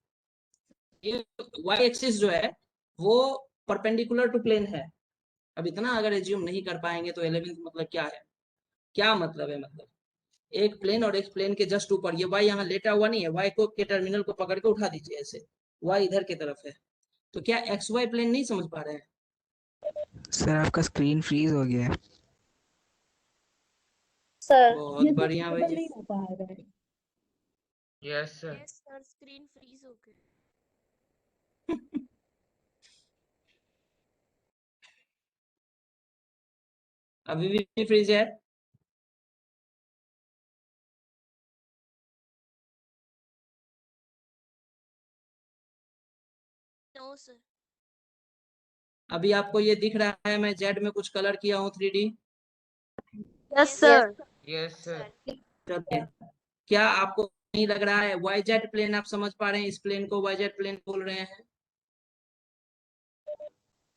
ये वाई एक्सिस जो है वो परपेंडिकुलर टू प्लेन है। अब इतना अगर एज्यूम नहीं कर पाएंगे तो 11th मतलब क्या है? क्या मतलब है? मतलब एक प्लेन और एक प्लेन के जस्ट ऊपर, ये वाई यहाँ लेटा हुआ नहीं है, वाई को के टर्मिनल को पकड़ के उठा दीजिए ऐसे, वाई इधर की तरफ है, तो क्या एक्स वाई प्लेन नहीं समझ पा रहे हैं? सर आपका स्क्रीन फ्रीज हो गया है। सर बहुत ये तो बढ़िया भाई पॉसिबल जी। नहीं हो पाएगा। Yes sir. Yes sir, screen freeze हो गई। अभी भी फ्रीज है? No sir. अभी आपको ये दिख रहा है मैं जेड में कुछ कलर किया हूँ 3D? Yes sir. Yes sir. क्या आपको नहीं लग रहा है वाई जेड प्लेन आप समझ पा रहे हैं? इस प्लेन को वाई जेड प्लेन बोल रहे हैं।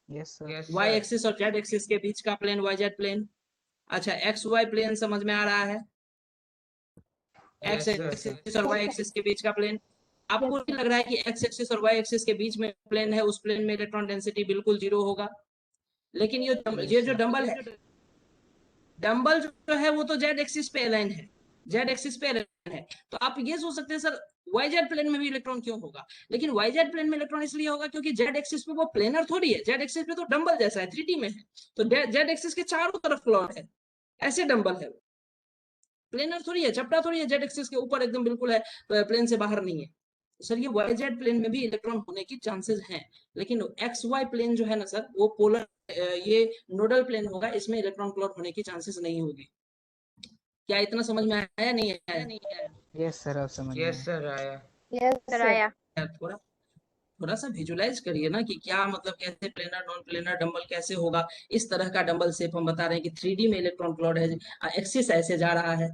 Yes sir. Yes Y sir. Axis और जेड एक्सिस के बीच का प्लेन वाई जेड प्लेन। अच्छा, एक्स वाई प्लेन समझ में आ रहा है? X yes sir. एक्सिस और वाई एक्सिस के बीच का प्लेन। आपको नहीं लग रहा है कि एक्स एक्सिस और वाई एक्सिस के बीच में प्लेन है, उस प्लेन में इलेक्ट्रॉन डेंसिटी बिल्कुल जीरो होगा? लेकिन ये यस जो सर। डंबल है, डंबल जो है वो तो जेड एक्सिस पे अलाइन है, जेड एक्सिस पे अलाइन है। तो आप ये सोच सकते हैं सर वाई जेड प्लेन में भी इलेक्ट्रॉन क्यों होगा? लेकिन वाई जेड प्लेन में इलेक्ट्रॉन इसलिए होगा क्योंकि जेड एक्सिस पे वो प्लेनर थोड़ी है, जेड एक्सिस पे तो डंबल जैसा है, 3D में है। तो जेड एक्सिस के चारों तरफ क्लॉड है, ऐसे डंबल है। प्लेनर थोड़ी है, चपटा थोड़ी है, जेड एक्सिस के ऊपर एकदम बिल्कुल है, प्लेन से बाहर नहीं है। तो सर ये वाई जेड प्लेन में भी इलेक्ट्रॉन होने की चांसेस हैं, लेकिन एक्स वाई प्लेन जो है ना सर, वो पोलर, ये नोडल प्लेन होगा, इसमें इलेक्ट्रॉन क्लॉड होने की चांसेस नहीं होगी। क्या इतना समझ में आया नहीं आया? यस सर आप समझ में यस आए। सर आया। यस सर आया। थोड़ा थोड़ा सा विजुलाइज करिए ना कि क्या मतलब, कैसे प्लेनर नॉन प्लेनर डंबल कैसे होगा। इस तरह का डंबल शेप हम बता रहे हैं कि 3D में इलेक्ट्रॉन क्लॉड है, एक्सिस ऐसे जा रहा है,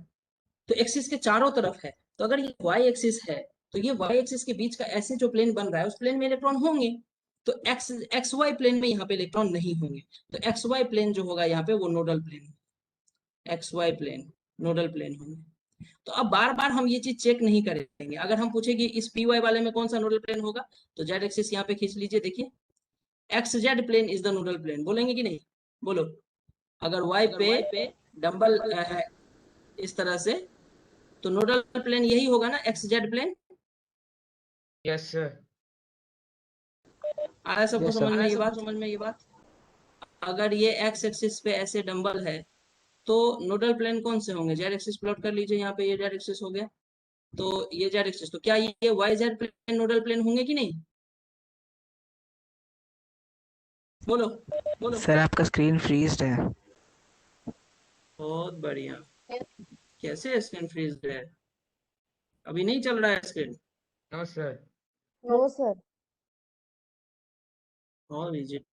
तो एक्सिस के चारों तरफ है। तो अगर ये वाई एक्सिस है, तो ये वाई एक्सिस के बीच का ऐसे जो प्लेन बन रहा है, उस प्लेन में इलेक्ट्रॉन होंगे। तो एक्स एक्स वाई प्लेन में यहाँ पे इलेक्ट्रॉन नहीं होंगे। तो एक्स वाई प्लेन जो होगा यहाँ पे वो nodal plane, X Y plane nodal plane होंगे। तो अब बार बार हम ये चीज चेक नहीं करेंगे। अगर हम पूछे कि इस पी वाई वाले में कौन सा नोडल प्लेन होगा, तो जेड एक्सिस यहाँ पे खींच लीजिए, देखिए X Z plane is the nodal plane, बोलेंगे कि नहीं? बोलो। अगर वाई पे डंबल है इस तरह से, तो नोडल प्लेन यही होगा ना, X Z plane. Yes sir. आया सबको यस समझ सर। में ये बात? अगर ये एक्स एक्सिस पे ऐसे डंबल है, तो नोडल प्लेन कौन से होंगे? जेड एक्सिस प्लॉट कर लीजिए, यहाँ पे ये जेड एक्सिस हो गया, तो ये जेड एक्सिस, तो क्या ये Y Z plane nodal plane होंगे कि नहीं? बोलो। सर आपका स्क्रीन फ्रीज्ड है। बहुत बढ़िया। कैसे स्क्रीन फ्रीज है? अभी नहीं चल रहा है screen? No sir. No sir. और लीजिए।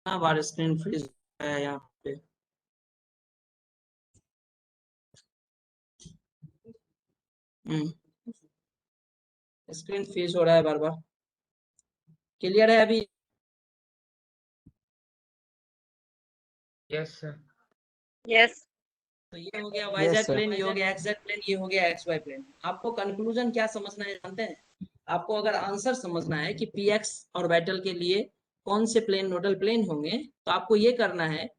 हाँ, बार स्क्रीन फ्रीज है यहाँ पे। स्क्रीन फ्रीज हो रहा है बार बार। क्लियर है अभी? Yes, sir. Yes. तो ये हो गया Yes, yz sir. प्लेन, ये हो गया xz प्लेन, ये हो गया xy प्लेन। आपको कंक्लूजन क्या समझना है जानते हैं? आपको अगर आंसर समझना है कि px ऑर्बिटल के लिए कौन से प्लेन नोडल प्लेन होंगे, तो आपको ये करना है,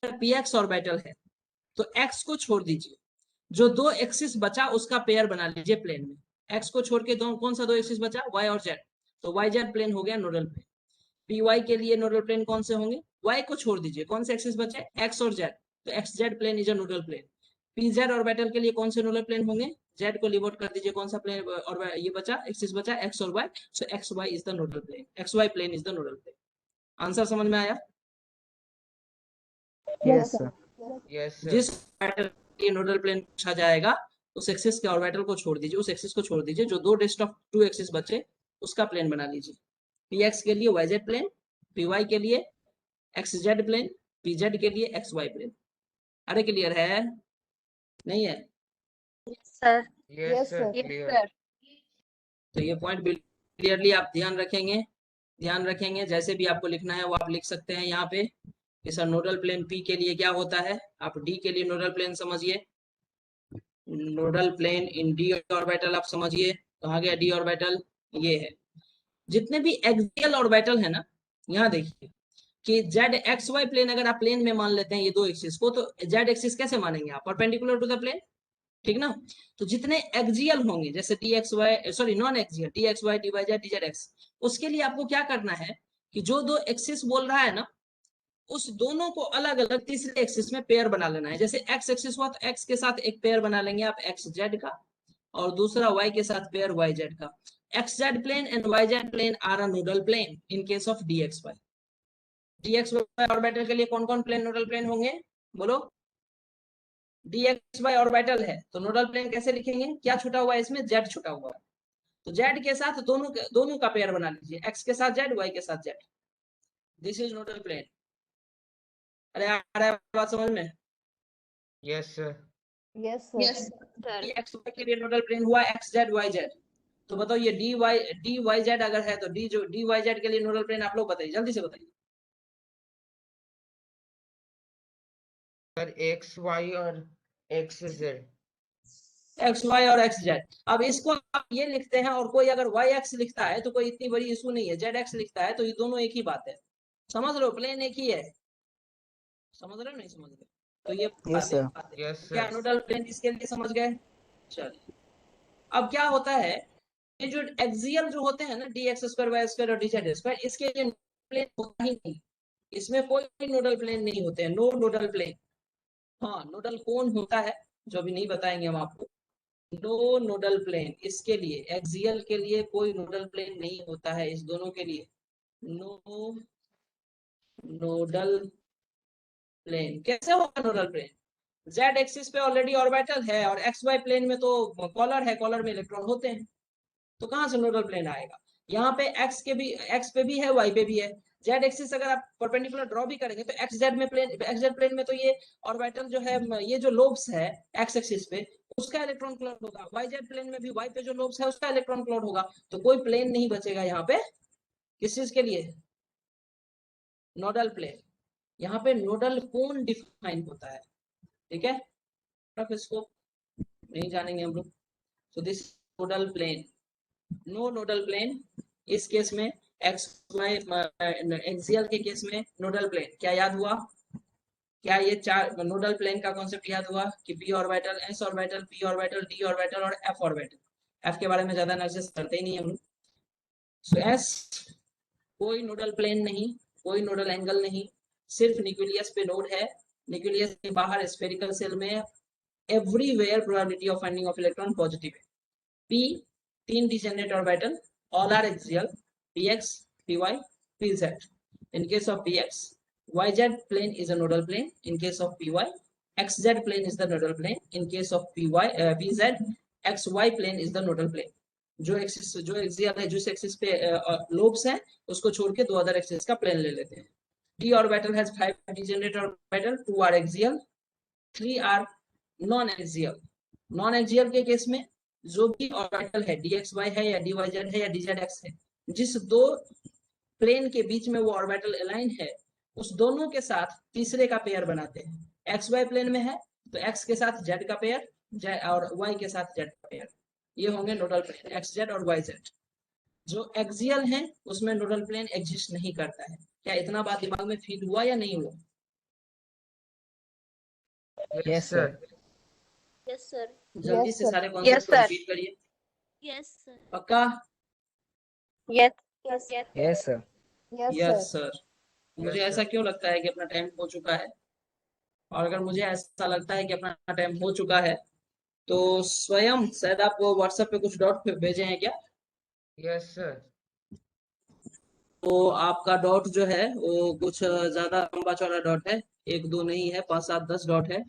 px ऑर्बिटल है तो x को छोड़ दीजिए, जो दो एक्सिस बचा उसका पेयर बना लीजिए प्लेन में। x को छोड़ के दो, कौन सा दो एक्सिस बचा? y और z, तो yz प्लेन हो गया नोडल प्लेन। py के लिए नोडल प्लेन कौन से होंगे? y को छोड़ दीजिए, कौन से एक्सिस बचे? x और z, तो xz plane is a nodal plane. pz orbital के लिए कौन से नोडल प्लेन होंगे? z को लिव आउट कर दीजिए, कौन सा प्लेन और ये बचा, एक्सिस बचा x और y, so xy is the nodal plane, xy plane is the nodal plane. Answer समझ में आया? Yes, sir. Yes, sir. जिस ऑर्बिटल के लिए नोडल प्लेन पूछा जाएगा उस एक्सिस के ऑर्बिटल को छोड़ दीजिए, उस एक्सिस को छोड़ दीजिए, जो दो रेस्ट ऑफ टू एक्सिस बचे उसका प्लेन बना लीजिए। px के लिए yz प्लेन, py के लिए xz प्लेन, pz के लिए xy प्लेन। अरे क्लियर है? नहीं है? Yes, sir. Yes, sir. Yes, Clear. sir. तो ये पॉइंट क्लियरली आप ध्यान रखेंगे, जैसे भी आपको लिखना है वो आप लिख सकते हैं यहाँ पे कि सर नोडल प्लेन P के लिए क्या होता है। आप D के लिए नोडल प्लेन समझिए, नोडल प्लेन इन D ऑर्बिटल आप समझिए। कहाँ गया D ऑर्बिटल? ये है। जितने भी एक्सियल ऑर्बिटल है ना, यहाँ देखिए कि जेड एक्स वाई प्लेन अगर आप प्लेन में मान लेते हैं ये दो एक्सिस को, तो जेड एक्सिस कैसे मानेंगे आप? परपेंडिकुलर टू द प्लेन, ठीक ना? तो जितने एक्सियल होंगे, जैसे T X Y, sorry non axial, T X Y, T Y Z, T Z X, उसके लिए आपको क्या करना है कि जो दो एक्सिस बोल रहा है ना, उस दोनों को अलग अलग तीसरे एक्सिस में पेयर बना लेना है। जैसे एक्स एक्सिस हुआ तो एक्स के साथ एक पेयर बना लेंगे आप एक्स जेड का, और दूसरा वाई के साथ पेयर वाई जेड का। X Z plane and Y Z plane are a nodal plane in case of D X Y. D X Y orbital के लिए कौन कौन प्लेन नोडल प्लेन होंगे? बोलो। डी एक्स वाई ऑर्बिटल है तो nodal plane कैसे लिखेंगे? क्या छुटा हुआ है इसमें? जेड छुटा हुआ है, तो जेड के साथ दोनों का पेयर बना लीजिए, एक्स के साथ जेड, वाई के साथ Z. This is nodal plane. अरे आ रहा है बात समझ में? Yes, sir. Yes, sir. Yes, sir. X Y के लिए नोडल प्लेन हुआ एक्स जेड वाई जेड। तो बताओ ये डी वाई जेड अगर है तो डी वाई जेड के लिए नोडल प्लेन आप लोग बताइए, जल्दी से बताइए। Sir, X, Y और X, Z. एक्स वाई और एक्स जेड। अब इसको आप ये लिखते हैं और कोई अगर वाई एक्स लिखता है तो कोई इतनी बड़ी इशू नहीं है, जेड एक्स लिखता है तो ये दोनों एक ही बात है। समझ लो, प्लेन एक ही है। समझ रहे हो नहीं समझ रहे? तो ये Yes, sir. Yes, क्या sir. नोडल प्लेन इसके लिए समझ गए? चलिए, अब क्या होता है, ये जो एक्सियल जो होते हैं ना, D X square Y square और डी जेड स्क्वायर, इसके लिए प्लेन होता ही नहीं, इसमें कोई नोडल प्लेन नहीं होते हैं, नो नोडल प्लेन। हाँ, नोडल कौन होता है जो अभी नहीं बताएंगे हम आपको। नो नोडल प्लेन, इसके लिए एक्सियल के लिए कोई नोडल प्लेन नहीं होता है, इस दोनों के लिए नो नोडल प्लेन। कैसे होगा नोडल प्लेन? जेड एक्सिस पे ऑलरेडी ऑर्बिटल है और एक्स वाई प्लेन में तो कॉलर है, कॉलर में इलेक्ट्रॉन होते हैं, तो कहां से नोडल प्लेन आएगा? यहाँ पे एक्स पे भी है, वाई पे भी है। जेड एक्सिस अगर आप परपेंडिकुलर ड्रॉ भी करेंगे तो एक्स जेड प्लेन में तो ये ऑर्बिटल जो है, ये जो लोब्स है एक्स एक्सिस पे, उसका इलेक्ट्रॉन क्लॉड होगा। वाई जेड प्लेन में भी वाई पे जो लोब्स है उसका इलेक्ट्रॉन क्लॉड होगा, तो कोई प्लेन नहीं बचेगा यहाँ पे किस चीज के लिए? Nodal plane. यहाँ पे नोडल कोन डिफाइन होता है, ठीक है? अब इसको नहीं जानेंगे हम लोग। So this nodal plane, no nodal plane. इस केस में एक्स वाई एक्सियल के केस में नोडल प्लेन क्या याद हुआ? क्या ये चार नोडल प्लेन का कॉन्सेप्ट याद हुआ कि P orbital, S orbital, P orbital, D orbital और एफ ऑर्बिटल। एफ के बारे में ज्यादा एनालिसिस करते ही नहीं हम लोग। सो एस कोई नोडल प्लेन नहीं, कोई नोडल एंगल नहीं, सिर्फ न्यूक्लियस पे नोड है। न्यूक्लियस के बाहर स्फेरिकल सेल में everywhere probability of finding of electron positive है। P तीन degenerate orbital, all are axial, px, py, pz. In case of px, yz plane is a nodal plane. In case of py, xz plane is the nodal plane. In case of pz, xy plane is the nodal plane. जो axial है, जिस axis पे lobes है उसको छोड़ के दो other axis का प्लेन ले लेते हैं। d orbital has 5 degenerate orbital, 2 are axial, 3 are non axial। Non axial के केस में जो भी ऑर्बिटल है, dxy है या dyz है या dzx है, जिस दो प्लेन के बीच में वो ऑर्बिटल अलाइन है, उस दोनों के साथ तीसरे का पेयर बनाते हैं। एक्स वाई प्लेन में है तो एक्स के साथ जेड का पेयर और वाई के साथ जेड का पेयर, ये होंगे नोडल प्लेन एक्स जेड और वाई जेड। जो एक्सियल है उसमें नोडल प्लेन एग्जिस्ट नहीं करता है। क्या इतना बात दिमाग में फील हुआ या नहीं हुआ? Yes, Yes, sir. sir. Yes, sir. जल्दी से सारे Yes, कॉन्सेप्ट को sir. रिपीट करिए। Yes, sir. पक्का? Yes. Yes. Yes. Yes, sir. Yes sir. मुझे Yes, ऐसा sir. क्यों लगता है कि अपना टाइम हो चुका है? और अगर मुझे ऐसा लगता है कि अपना टाइम हो चुका है तो स्वयं शायद आप व्हाट्सएप पे कुछ डॉट भेजे हैं क्या? Yes, sir. तो आपका डॉट जो है वो कुछ ज्यादा लंबा चौड़ा डॉट है, एक दो नहीं है, 5 7 10 डॉट है।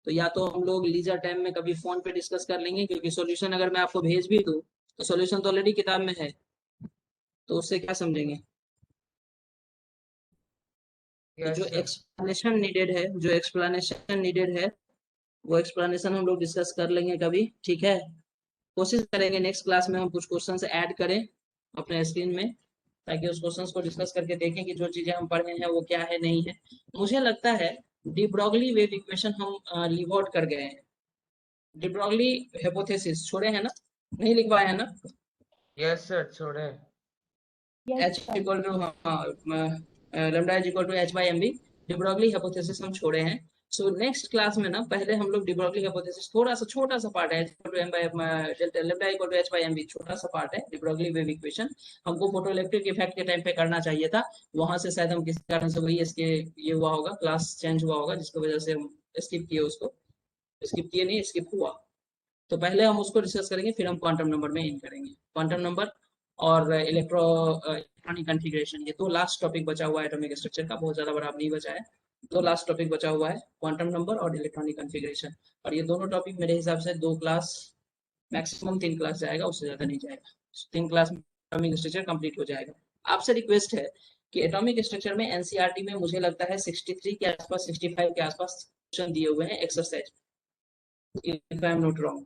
तो या तो हम लोग लीजर टाइम में कभी फोन पे डिस्कस कर लेंगे, क्योंकि सॉल्यूशन अगर मैं आपको भेज भी दूं तो सॉल्यूशन तो ऑलरेडी किताब में है, तो उससे क्या समझेंगे? तो Yes, जो sir. एक्सप्लेनेशन नीडेड है, जो एक्सप्लेनेशन नीडेड है वो एक्सप्लेनेशन हम लोग डिस्कस कर लेंगे कभी, ठीक है? कोशिश करेंगे नेक्स्ट क्लास में हम कुछ क्वेश्चन ऐड करें अपने स्क्रीन में, ताकि उस क्वेश्चंस को डिस्कस करके देखें कि जो चीजें हम पढ़े हैं वो क्या है नहीं है। मुझे लगता है डी ब्रॉगली वेव इक्वेशन हम लीव आउट कर गए हैं। डी ब्रॉगली हाइपोथेसिस छोड़े हैं ना? नहीं लिखवाए हैं ना? Yes, sir. छोड़े। H equal to lambda is equal to H by M B, de Broglie hypothesis हम छोड़े हैं। सो नेक्स्ट क्लास में ना पहले हम लोग डी ब्रॉगली हाइपोथेसिस थोड़ा सा छोटा सा पार्ट है, H equal to M by lambda equal to H by M B, छोटा सा पार्ट है डी ब्रॉगली वेव इक्वेशन। हमको फोटोइलेक्ट्रिक इफेक्ट के टाइम पे करना चाहिए था, वहां से शायद हम किसी कारण से वही इसके ये हुआ होगा, क्लास चेंज हुआ होगा जिसकी वजह से हम स्किप किए उसको, स्किप किए नहीं स्किप हुआ। तो पहले हम उसको डिस्कस करेंगे, फिर हम क्वांटम नंबर में इन करेंगे। क्वांटम नंबर और इलेक्ट्रॉनिक कॉन्फ़िगरेशन, ये तो लास्ट टॉपिक बचा हुआ है एटॉमिक स्ट्रक्चर का, बहुत ज्यादा बड़ा नहीं बचा है। तो लास्ट टॉपिक बचा हुआ है क्वांटम नंबर और इलेक्ट्रॉनिक कॉन्फ़िगरेशन। और ये दोनों टॉपिक मेरे हिसाब से 2 क्लास, मैक्सिमम 3 क्लास जाएगा, उससे ज्यादा नहीं जाएगा। 3 क्लास में एटॉमिक स्ट्रक्चर कंप्लीट हो जाएगा। आपसे रिक्वेस्ट है कि एटॉमिक स्ट्रक्चर में एनसीईआरटी में मुझे लगता है 63 के आसपास, 65 के आसपास क्वेश्चन दिए हुए हैं exercise, if I am not wrong.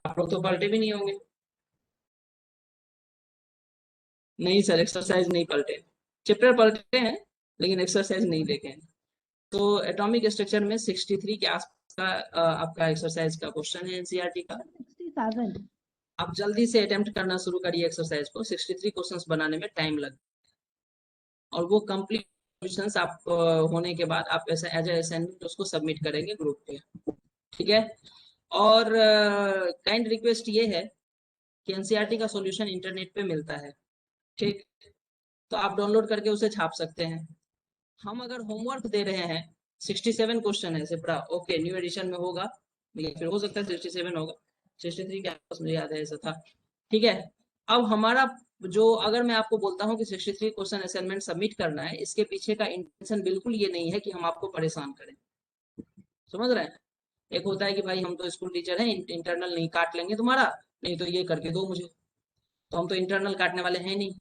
आप लोग तो पलटे भी नहीं होंगे? नहीं सर, एक्सरसाइज नहीं पलटे, चैप्टर पलटे हैं लेकिन एक्सरसाइज नहीं देखे हैं। तो एटॉमिक स्ट्रक्चर में 63 के आसपास का आपका एक्सरसाइज का क्वेश्चन है एनसीईआरटी का। 67। आप जल्दी से अटेम्प्ट करना शुरू करिए एक्सरसाइज को, 63 क्वेश्चंस बनाने में टाइम लग, और वो कंप्लीट क्वेश्चंस आप होने के बाद आप ऐसा एज ए असाइनमेंट उसको सबमिट करेंगे ग्रुप पे, ठीक है? और काइंड रिक्वेस्ट ये है कि एनसीईआरटी का सॉल्यूशन इंटरनेट पे मिलता है, ठीक? तो आप डाउनलोड करके उसे छाप सकते हैं। हम अगर होमवर्क दे रहे हैं, 67 क्वेश्चन है सिपरा, ओके न्यू एडिशन में होगा, लेकिन फिर हो सकता है 67 होगा, 63 के आसपास मुझे याद है ऐसा था, ठीक है? अब हमारा जो, अगर मैं आपको बोलता हूँ कि 63 क्वेश्चन असाइनमेंट सबमिट करना है, इसके पीछे का इंटेंशन बिल्कुल ये नहीं है कि हम आपको परेशान करें, समझ रहे हैं? एक होता है कि भाई हम तो स्कूल टीचर हैं, इंटरनल नहीं काट लेंगे तुम्हारा, नहीं तो ये करके दो मुझे, तो हम तो इंटरनल काटने वाले हैं नहीं,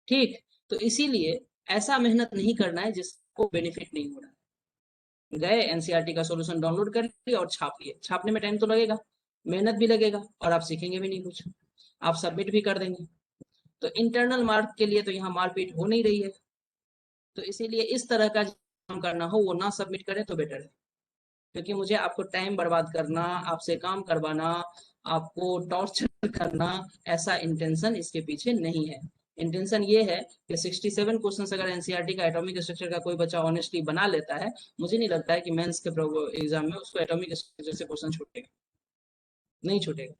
ठीक? तो इसीलिए ऐसा मेहनत नहीं करना है जिसको बेनिफिट नहीं हो रहा है। गए एनसीईआरटी का सॉल्यूशन डाउनलोड कर लिया और छाप लिए, छापने में टाइम तो लगेगा, मेहनत भी लगेगा, और आप सीखेंगे भी नहीं कुछ, आप सबमिट भी कर देंगे। तो इंटरनल मार्क के लिए तो यहाँ मारपीट हो नहीं रही है, तो इसीलिए इस तरह का काम करना हो वो ना सबमिट करें तो बेटर है, क्योंकि मुझे आपको टाइम बर्बाद करना, आपसे काम करवाना, आपको टॉर्चर करना, ऐसा इंटेंशन इसके पीछे नहीं है। इंटेंशन ये है कि 67 क्वेश्चंस अगर एनसीईआरटी का एटॉमिक स्ट्रक्चर का कोई बच्चा ऑनेस्टली बना लेता है, मुझे नहीं लगता है कि मेंस के एग्जाम में उसको एटॉमिक स्ट्रक्चर से क्वेश्चन छूटेगा, नहीं छूटेगा,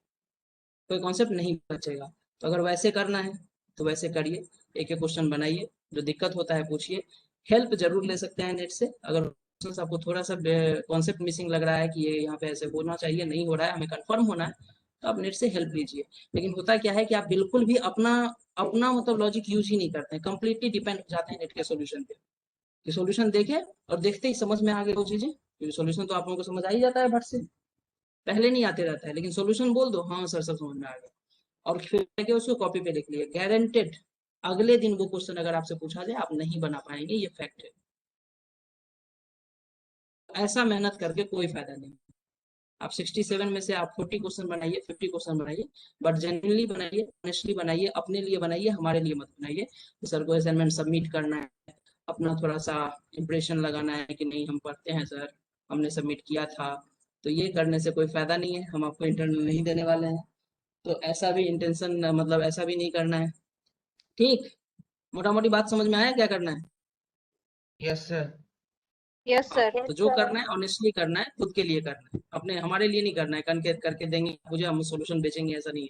कोई कॉन्सेप्ट नहीं बचेगा। तो अगर वैसे करना है तो वैसे करिए, एक एक क्वेश्चन बनाइए, जो दिक्कत होता है पूछिए, हेल्प जरूर ले सकते हैं नेट से। अगर क्वेश्चन आपको थोड़ा सा कॉन्सेप्ट मिसिंग लग रहा है कि ये यहाँ पे ऐसे होना चाहिए, नहीं हो रहा है, हमें कंफर्म होना है, तो आप नेट से हेल्प लीजिए। लेकिन होता क्या है कि आप बिल्कुल भी अपना अपना मतलब लॉजिक यूज ही नहीं करते हैं, कंप्लीटली डिपेंड हो जाते हैं नेट के सोल्यूशन पे, कि सोल्यूशन देखे और देखते ही समझ में आ गए वो चीजें, क्योंकि सोल्यूशन तो आप लोगों को समझ आ ही जाता है भट से, पहले नहीं आते रहता है, लेकिन सोल्यूशन बोल दो हाँ सर सब समझ में आ गया, और फिर जाके उसको कॉपी पे लिख लिए, गारंटेड अगले दिन वो क्वेश्चन अगर आपसे पूछा जाए आप नहीं बना पाएंगे, ये फैक्ट है। ऐसा मेहनत करके कोई फायदा नहीं। आप 67 में से आप 40 क्वेश्चन बनाइए, 50 क्वेश्चन बनाइए, बट जेन्युइनली बनाइए, ऑनेस्टली बनाइए, अपने लिए बनाइए, हमारे लिए मत बनाइए। तो सर को असाइनमेंट सबमिट करना है, अपना थोड़ा सा इम्प्रेशन लगाना है कि नहीं हम पढ़ते हैं सर, हमने सबमिट किया था। तो ये करने से कोई फायदा नहीं है, हम आपको इंटरनल नहीं देने वाले हैं। तो ऐसा भी इंटेंशन, मतलब ऐसा भी नहीं करना है। ठीक, मोटा मोटी बात समझ में आया क्या करना है? Yes, sir. Yes, हाँ, sir. तो जो करना है ऑनेस्टली करना है, खुद के लिए करना है, अपने हमारे लिए नहीं करना है करके करके देंगे मुझे, हम सोल्यूशन बेचेंगे, ऐसा नहीं है।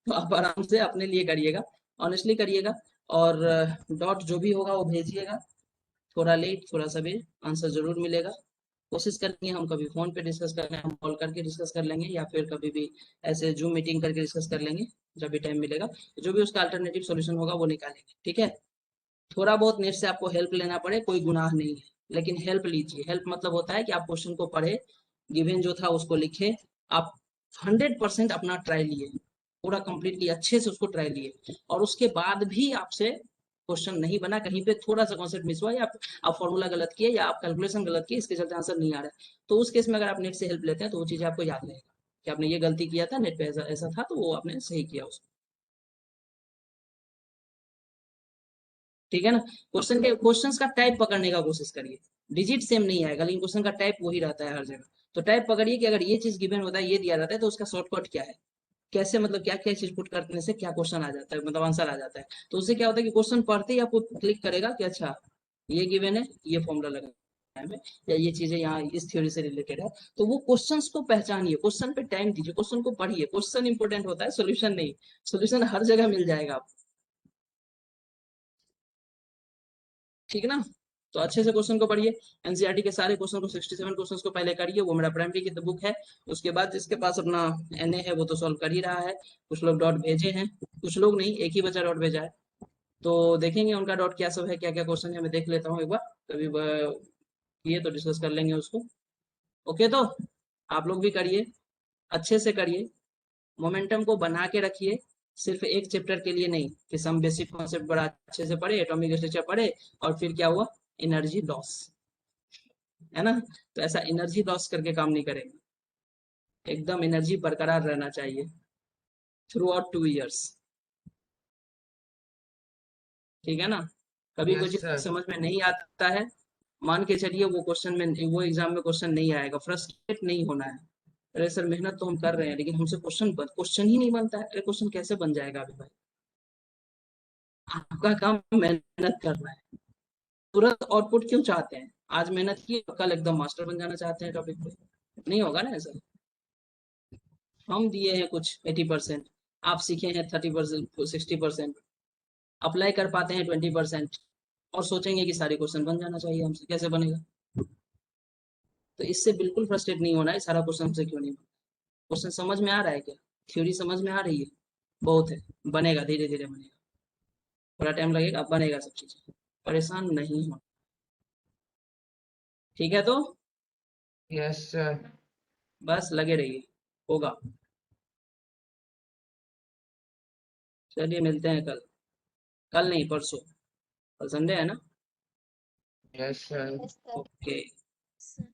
तो आप आराम से अपने लिए करिएगा, ऑनेस्टली करिएगा, और डॉट जो भी होगा वो भेजिएगा, थोड़ा लेट थोड़ा सवेर आंसर जरूर मिलेगा। कोशिश करेंगे हम कभी फोन पे डिस्कस कर लें, हम कॉल करके डिस्कस कर लेंगे, या फिर कभी भी ऐसे जूम मीटिंग करके डिस्कस कर लेंगे, जब भी टाइम मिलेगा जो भी उसका अल्टरनेटिव सोल्यूशन होगा वो निकालेंगे, ठीक है। थोड़ा बहुत नेट से आपको हेल्प लेना पड़े कोई गुनाह नहीं है, लेकिन हेल्प लीजिए। हेल्प मतलब होता है कि आप क्वेश्चन को पढ़े, गिवन जो था उसको लिखे, आप 100% अपना ट्राई लिए, पूरा कंप्लीटली अच्छे से उसको ट्राई लिए, और उसके बाद भी आपसे क्वेश्चन नहीं बना, कहीं पे थोड़ा सा कॉन्सेप्ट मिस हुआ, या आप फॉर्मूला गलत किए, या आप कैलकुलेशन गलत किए, इसके चलते आंसर नहीं आ रहा है, तो उस केस में अगर आप नेट से हेल्प लेते हैं तो वो चीज़ आपको याद रहेगा कि आपने ये गलती किया था, नेट पे ऐसा ऐसा था, तो वो आपने सही किया उसको। ठीक है ना। क्वेश्चंस का टाइप पकड़ने का कोशिश करिए, डिजिट सेम नहीं आएगा लेकिन क्वेश्चन का टाइप वही रहता है हर जगह। तो टाइप पकड़िए कि अगर ये चीज गिवन होता है, ये दिया जाता है, तो उसका शॉर्टकट क्या है, कैसे, मतलब क्या क्या चीज पुट करने से क्या क्वेश्चन आ जाता है, मतलब आंसर आ जाता है। तो उससे क्या होता है कि क्वेश्चन पढ़ते ही आपको क्लिक करेगा कि अच्छा ये गिवन है, ये फॉर्मूला लगा है, या ये चीजें यहाँ इस थ्योरी से रिलेटेड है। तो वो क्वेश्चंस को पहचानिए, क्वेश्चन पे टाइम दीजिए, क्वेश्चन को पढ़िए, क्वेश्चन इंपॉर्टेंट होता है, सोल्यूशन नहीं। सोल्यूशन हर जगह मिल जाएगा आपको, ठीक है ना। तो अच्छे से क्वेश्चन को पढ़िए, एनसीईआरटी के सारे क्वेश्चन को, 67 क्वेश्चन को पहले करिए, वो मेरा प्राइमरी की बुक है। उसके बाद जिसके पास अपना एनए है वो तो सॉल्व कर ही रहा है, कुछ लोग डॉट भेजे हैं, कुछ लोग नहीं, एक ही बच्चा डॉट भेजा है। तो देखेंगे उनका डॉट क्या सब है, क्या क्या क्वेश्चन है, मैं देख लेता हूँ एक बार, कभी किए तो डिस्कस कर लेंगे उसको। ओके, तो आप लोग भी करिए, अच्छे से करिए, मोमेंटम को बना के रखिए, सिर्फ एक चैप्टर के लिए नहीं कि सम बेसिक कॉन्सेप्ट बड़ा अच्छे से पढ़े, एटॉमिक स्ट्रक्चर पढ़े, और फिर क्या हुआ, एनर्जी लॉस, है ना। तो ऐसा एनर्जी लॉस करके काम नहीं करेंगे, एकदम एनर्जी बरकरार रहना चाहिए थ्रू आउट 2 इयर्स, ठीक है ना। कभी Yes, कुछ sir. समझ में नहीं आता है, मान के चलिए वो क्वेश्चन में, वो एग्जाम में क्वेश्चन नहीं आएगा, फ्रस्ट्रेट नहीं होना है। अरे सर मेहनत तो हम कर रहे हैं लेकिन हमसे क्वेश्चन ही नहीं बनता है। अरे क्वेश्चन कैसे बन जाएगा अभी भाई, आपका काम मेहनत करना है, तुरंत आउटपुट क्यों चाहते हैं, आज मेहनत की कल एकदम मास्टर बन जाना चाहते हैं टॉपिक पे, नहीं होगा ना ऐसा। हम दिए हैं कुछ 80%, आप सीखे हैं 30%, 60%, अप्लाई कर पाते हैं 20%, और सोचेंगे कि सारे क्वेश्चन बन जाना चाहिए हमसे, कैसे बनेगा। तो इससे बिल्कुल फ्रस्ट्रेट नहीं होना है, सारा क्वेश्चन हमसे क्यों नहीं बना। क्वेश्चन समझ में आ रहा है क्या, थ्योरी समझ में आ रही है, बहुत है, बनेगा, धीरे धीरे बनेगा, थोड़ा टाइम लगेगा, बनेगा सब चीजें, परेशान नहीं हो, ठीक है। तो Yes, sir. बस लगे रहिए, होगा। चलिए मिलते हैं कल, कल नहीं परसों, कल संडे है ना। Yes, sir. Yes, sir. Okay. Sir.